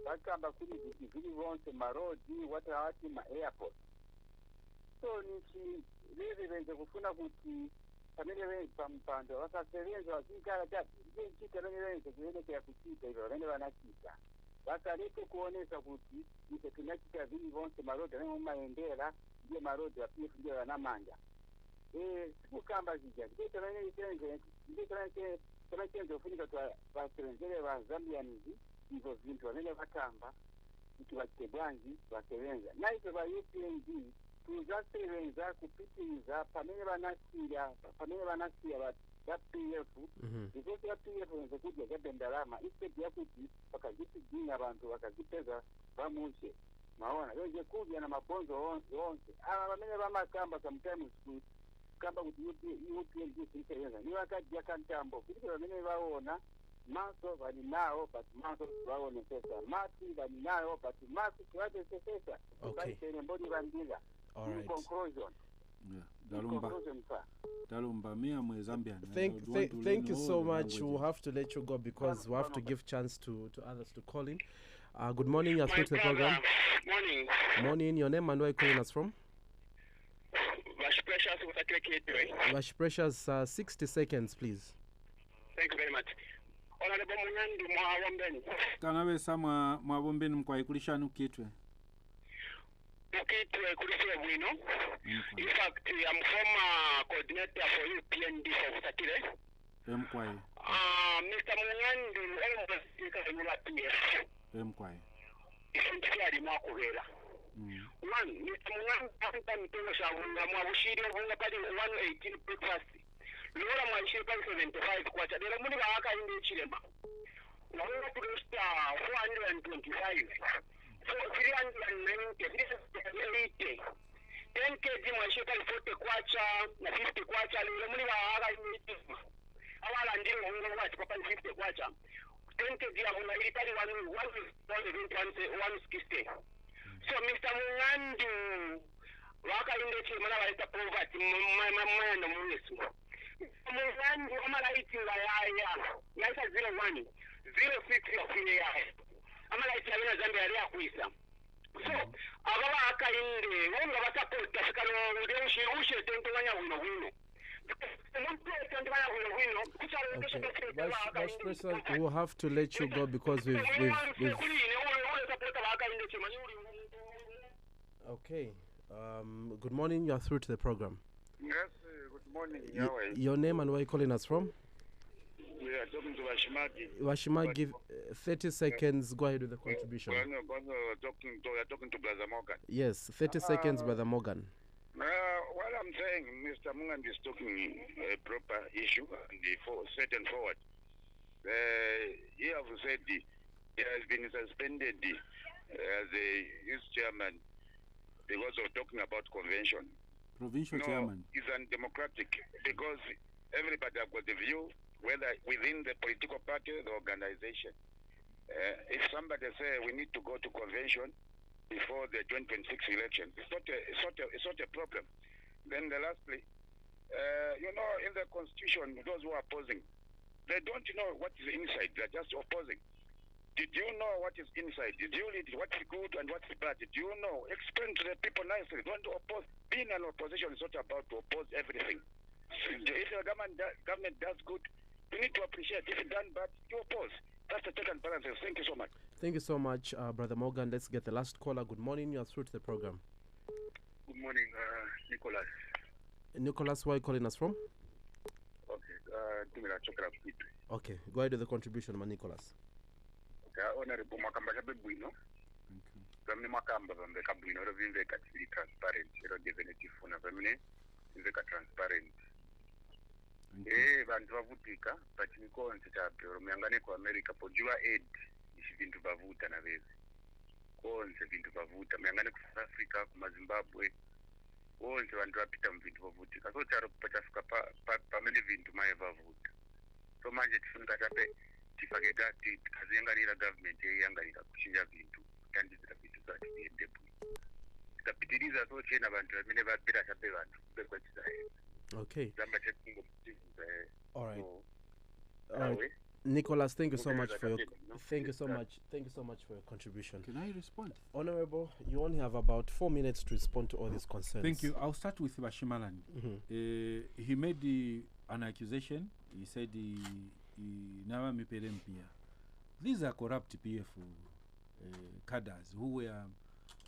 bakamba kuri vili vonse marodi watawati ma airport so nichi lezi venze kufuna kuti pamene venze pampando wakasevenza wakikala chati nchita venye venze kuyenekea kuchita hivyo vene vanachita wakalete kuonesa kuti ite tunachita vili vonse marodi vene umaendera ndiye marodi wapifu ndiye wanamanja sikukamba zija ndito venye itenze ndito venye ufunika tuwa vaserenzele wa Zambianizi hivyo vintu wanene vakamba kuti vakebwanji vasevenza naito va UPNG tuzasevenza kupitiriza pamene vanasiya va PF because va PF venze kudya kabendalama instead yakuti vakazvisigina vantu vakazipedza vamushe maona venze kudya na mabonzo onse ava vamene vamakamba sometimes kamba kuti UPNG sisevenza ni vakadya kantambo kuti vamene vaona maso valinawo but maso vaonekesa mati valinayo but maso sivatesekesa ukaitene mbodi vandila. All right. Conclusion. Yeah. Dalumba mia mwe Zambian. Thank you so much. We'll have to let you go because we have to give chance to others to call in. Good morning. You're through to the program. Morning. Morning. Your name and where are you calling us from? Vash Precious. Vash Precious, 60 seconds, please. Thank you very much. Honorable Mung'andu mwawombeni. Kanawe sama mwawombeni mkwaikulishanu kitwe. Ukitwe kuliswe bwino. In fact, I'm former coordinator for UPND for Satire. Mkwai. Mr. Mung'andu almost ikazimula PF. Mkwai. Ifuntikali mwakugera. One, Mr. Mung'andu afika mtengo shabunga mwabushiri obunga pali 118 breakfast. Lora mwashiri pali 75 kwacha. Dela muni waka indi chilema. Wanga kurusta 425. So 390, this is 80. 10 kg mwashiri pali 40 kwacha na 50 kwacha. Lora muni waka indi chilema. Awala ndiri wunga wachi pali 50 kwacha. 10 kg ya wunga ili pali 160. So Mr. Mung'andu wakainde chimala waita poverty mwana munesu. Mung'andu amalayitinga yaya yaita 01 06 yafine yaya amalayitinga bina Zambia yali akwisa. So ababa akainde wonga basapota fikano udeshi ushe tento wanya wino. Vice President, we'll have to let you go because we've Okay. Good morning. You are through to the program. Yes, good morning, Yahweh. Your name and where you calling us from? We are talking to Washimagi. Washima, give 30 seconds. Go ahead with the contribution. We are talking to Brother Morgan. Yes, 30 seconds, Brother Morgan. What I'm saying, Mr. Mung'andu is talking a proper issue and set and forward. He have said he has been suspended as his chairman because of talking about convention. Provincial chairman. It's undemocratic because everybody have got the view, whether within the political party or the organization. If somebody say we need to go to convention before the 2026 election, it's not a problem. Then lastly, in the constitution, those who are opposing, they don't know what is inside. They're just opposing. Did you know what is inside? Did you read what's good and what's bad? Did you know? Explain to the people nicely. Don't oppose. Being an opposition is not about to oppose everything. If the government does good, you need to appreciate. If it's done bad, you oppose. That's the check and balances. Thank you so much. Thank you so much, Brother Morgan. Let's get the last caller. Good morning. You are through to the program. Good morning, Nicholas. Nicholas, where are you calling us from? Okay, Okay, go ahead with the contribution, Nicholas. Honorable Makamba Bwino. Family Makamba Bambeka Bwino, Viveka transparent, definitive for Namine, Viveka transparent. Vantu vavutika pachiniko nzitapi rumyangane kwa America pojua aid ishivintu vavuta na vezi konse vintu vavuta myangane ku South Africa ku Zimbabwe konse vantu vapita mvintu vavutika so charo pachafika pamene vintu mae vavuta so manje tifunika tape tifake dati tikaziyangalira government yeyangalira kuchinja vintu kutandizira vintu zati ziende bwino tikapitiriza so chena vantu vamene vapira chape vantu bekwechizayeza. Okay. All right. All right. Nicholas, thank you so much for your contribution. Can I respond? Honorable, you only have about 4 minutes to respond to all these concerns. Thank you. I'll start with Bashimalan. He made an accusation. He said never me PF. These are corrupt PF cadres who were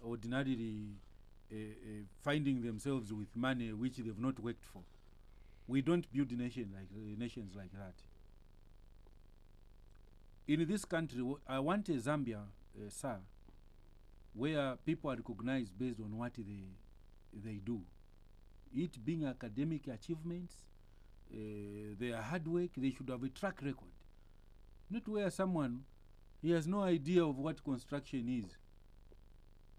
ordinarily finding themselves with money which they've not worked for. We don't build nations like that. In this country, I want a Zambia, sir, where people are recognized based on what they do. It being academic achievements, their hard work, they should have a track record. Not where someone, he has no idea of what construction is.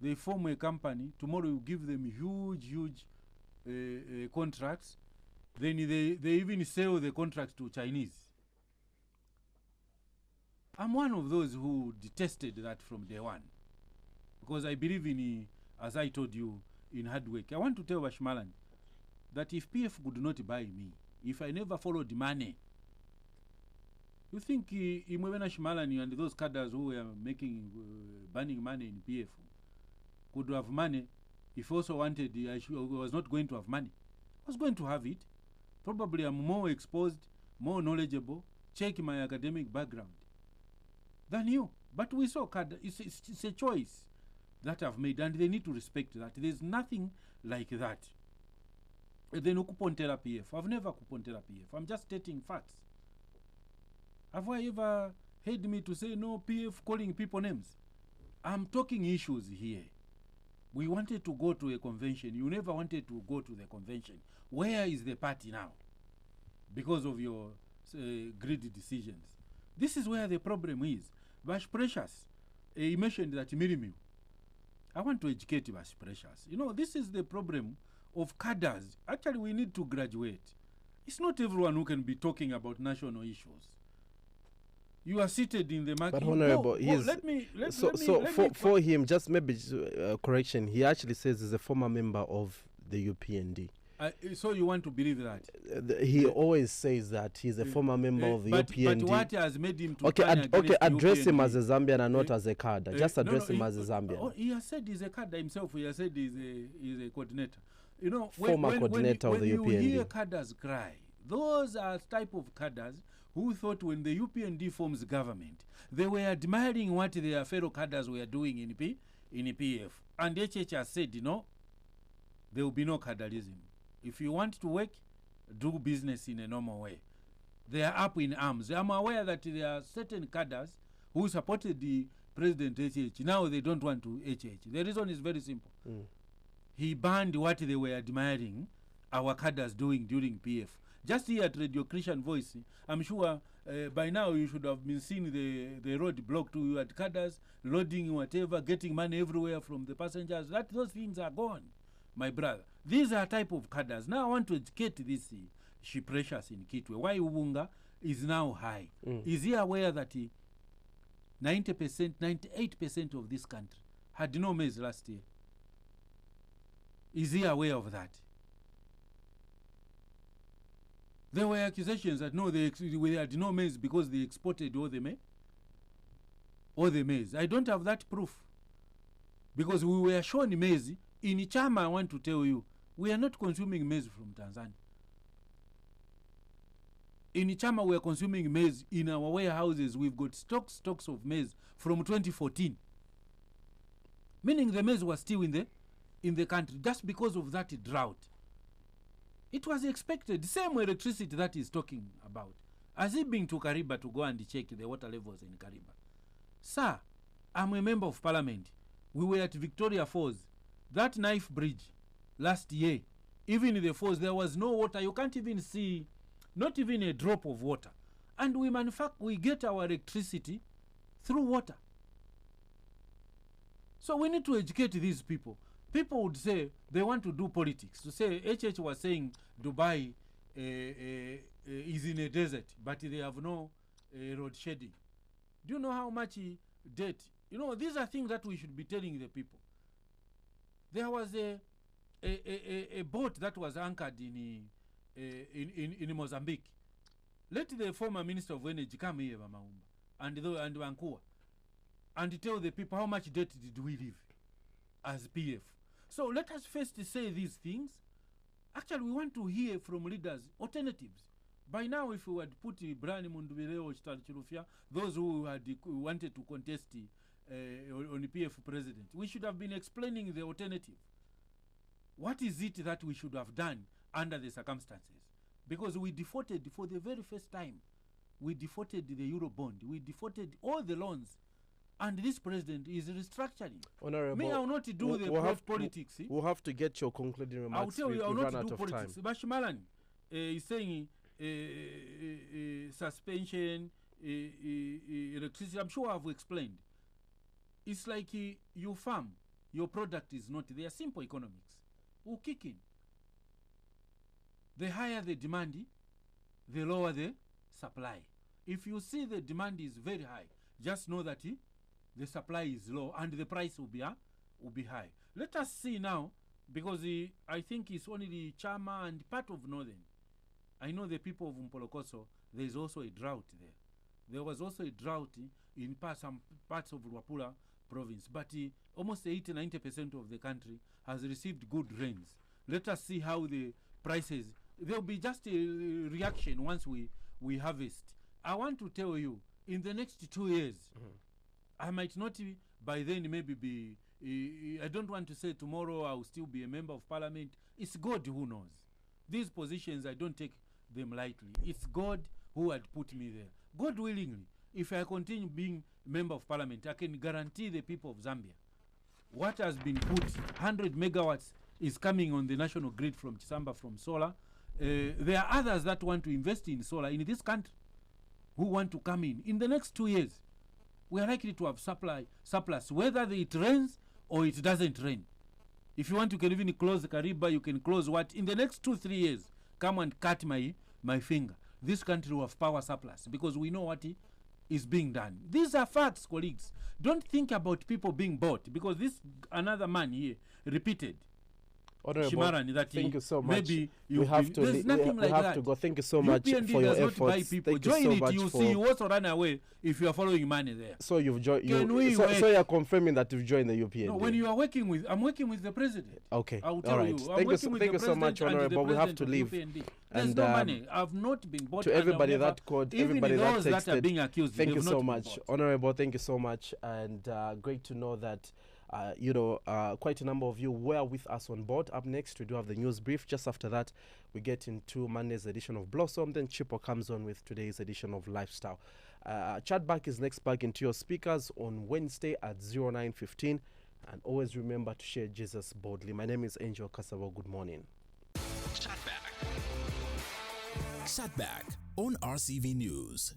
They form a company, tomorrow you give them huge contracts, then they even sell the contracts to Chinese. I'm one of those who detested that from day one, because I believe in, as I told you, in hard work. I want to tell Washmalan that if PF could not buy me, if I never followed money, you think Imwena Shmalani and those cadres who were making, burning money in PF could have money? If also wanted, I was not going to have money. I was going to have it. Probably I'm more exposed, more knowledgeable, check my academic background than you. But we saw it's a choice that I've made, and they need to respect that. There's nothing like that. Then Kupontela PF. I've never Kupontela PF. I'm just stating facts. Have I ever heard me to say no PF calling people names? I'm talking issues here. We wanted to go to a convention. You never wanted to go to the convention. Where is the party now? Because of your greedy decisions. This is where the problem is. Vash Precious, he mentioned that Mirimu. I want to educate Vash Precious. You know, this is the problem of cadres. Actually, we need to graduate. It's not everyone who can be talking about national issues. You are seated in the market. But Honorable, for him, just maybe correction, he actually says he's a former member of the UPND. So you want to believe that? He always says that he's a former member of the UPND. But what has made him to address him as a Zambian and not as a cadre. Just address him as a Zambian. He has said he's a cadre himself. He has said he's a coordinator. You know, former coordinator of the UPND. When you hear cadres cry, those are type of cadres who thought when the UPND forms government, they were admiring what their fellow cadres were doing in PF. And HH has said, there will be no cadreism. If you want to work, do business in a normal way. They are up in arms. I'm aware that there are certain cadres who supported the President HH. Now they don't want to HH. The reason is very simple. He banned what they were admiring our cadres doing during PF. Just here at Radio Christian Voice, I'm sure by now you should have been seeing the road blocked to you at cadres, loading whatever, getting money everywhere from the passengers. Those things are gone, my brother. These are type of cadres. Now I want to educate this she precious in Kitwe. Why Ubunga is now high? Is he aware that 90%, 98% of this country had no maize last year? Is he aware of that? There were accusations that no, they had no maize because they exported all the maize. I don't have that proof. Because we were shown maize. In Chama, I want to tell you, we are not consuming maize from Tanzania. In Chama, we are consuming maize in our warehouses. We've got stocks of maize from 2014. Meaning the maize was still in the country just because of that drought. It was expected. Same electricity that he's talking about. Has he been to Kariba to go and check the water levels in Kariba? Sir, I'm a member of parliament. We were at Victoria Falls. That knife bridge last year, even in the falls, there was no water. You can't even see, not even a drop of water. And we get our electricity through water. So we need to educate these people. People would say they want to do politics. To say HH was saying Dubai is in a desert, but they have no road shading. Do you know how much debt? These are things that we should be telling the people. There was a boat that was anchored in Mozambique. Let the former Minister of Energy come here, Mamaumba, and Vancouver, and tell the people how much debt did we leave as PF. So let us first say these things. Actually, we want to hear from leaders alternatives. By now, if we had put Brian Mundubile or Chital Chirufia, those who had wanted to contest on the PF president, we should have been explaining the alternative. What is it that we should have done under the circumstances? Because we defaulted for the very first time. We defaulted the Eurobond. We defaulted all the loans. And this president is restructuring. Honorable, me, I will not do politics. We'll have to get your concluding remarks. I'll tell you, I will run not out do of politics. time. Bashmalan is saying suspension, electricity. I'm sure I've explained. It's like you farm, your product is not there. Simple economics. We'll kick in. The higher the demand, the lower the supply. If you see the demand is very high, just know that the supply is low and the price will be high. Let us see now, because I think it's only the Chama and part of Northern. I know the people of Mpolokoso, there is also a drought there. There was also a drought in some parts of Luapula province, but almost 80-90% of the country has received good rains. Let us see how the prices, there will be just a reaction once we harvest. I want to tell you, in the next 2 years, I might not by then maybe be, I don't want to say tomorrow I will still be a member of parliament. It's God who knows. These positions, I don't take them lightly. It's God who had put me there. God willingly, if I continue being member of parliament, I can guarantee the people of Zambia what has been put, 100 megawatts is coming on the national grid from Chisamba, from solar. There are others that want to invest in solar in this country who want to come in the next 2 years. We are likely to have surplus, whether it rains or it doesn't rain. If you want, you can even close the Kariba, you can close what? In the next 2-3 years, come and cut my finger. This country will have power surplus because we know what is being done. These are facts, colleagues. Don't think about people being bought, because this another man here repeated. Honorable, Shimarani, that thank you so much. maybe We have to there's nothing like have that. to go. Thank you so much UPND for your does not buy efforts. people. Thank Join you so it, much you for. see, you also run away if you are following money there. So you've joined. Can we So work? you're confirming that you've joined the UPND. No, when you are working with, I'm working with the president. Okay. I will All tell right. you. I'm Thank you. working with Thank the you so much, president and the Honorable. We have to president leave. of UPND. There's And no money. I've not been bought. to and everybody I'll never, that called, even everybody that those that are texted, being accused. thank you they've so not been much, bought. Honorable. Thank you so much, and great to know that. Quite a number of you were with us on board. Up next, we do have the news brief. Just after that, we get into Monday's edition of Blossom. Then Chipo comes on with today's edition of Lifestyle. Chatback is next back into your speakers on Wednesday at 09:15. And always remember to share Jesus boldly. My name is Angel Kasabo. Good morning. Chatback on RCV News.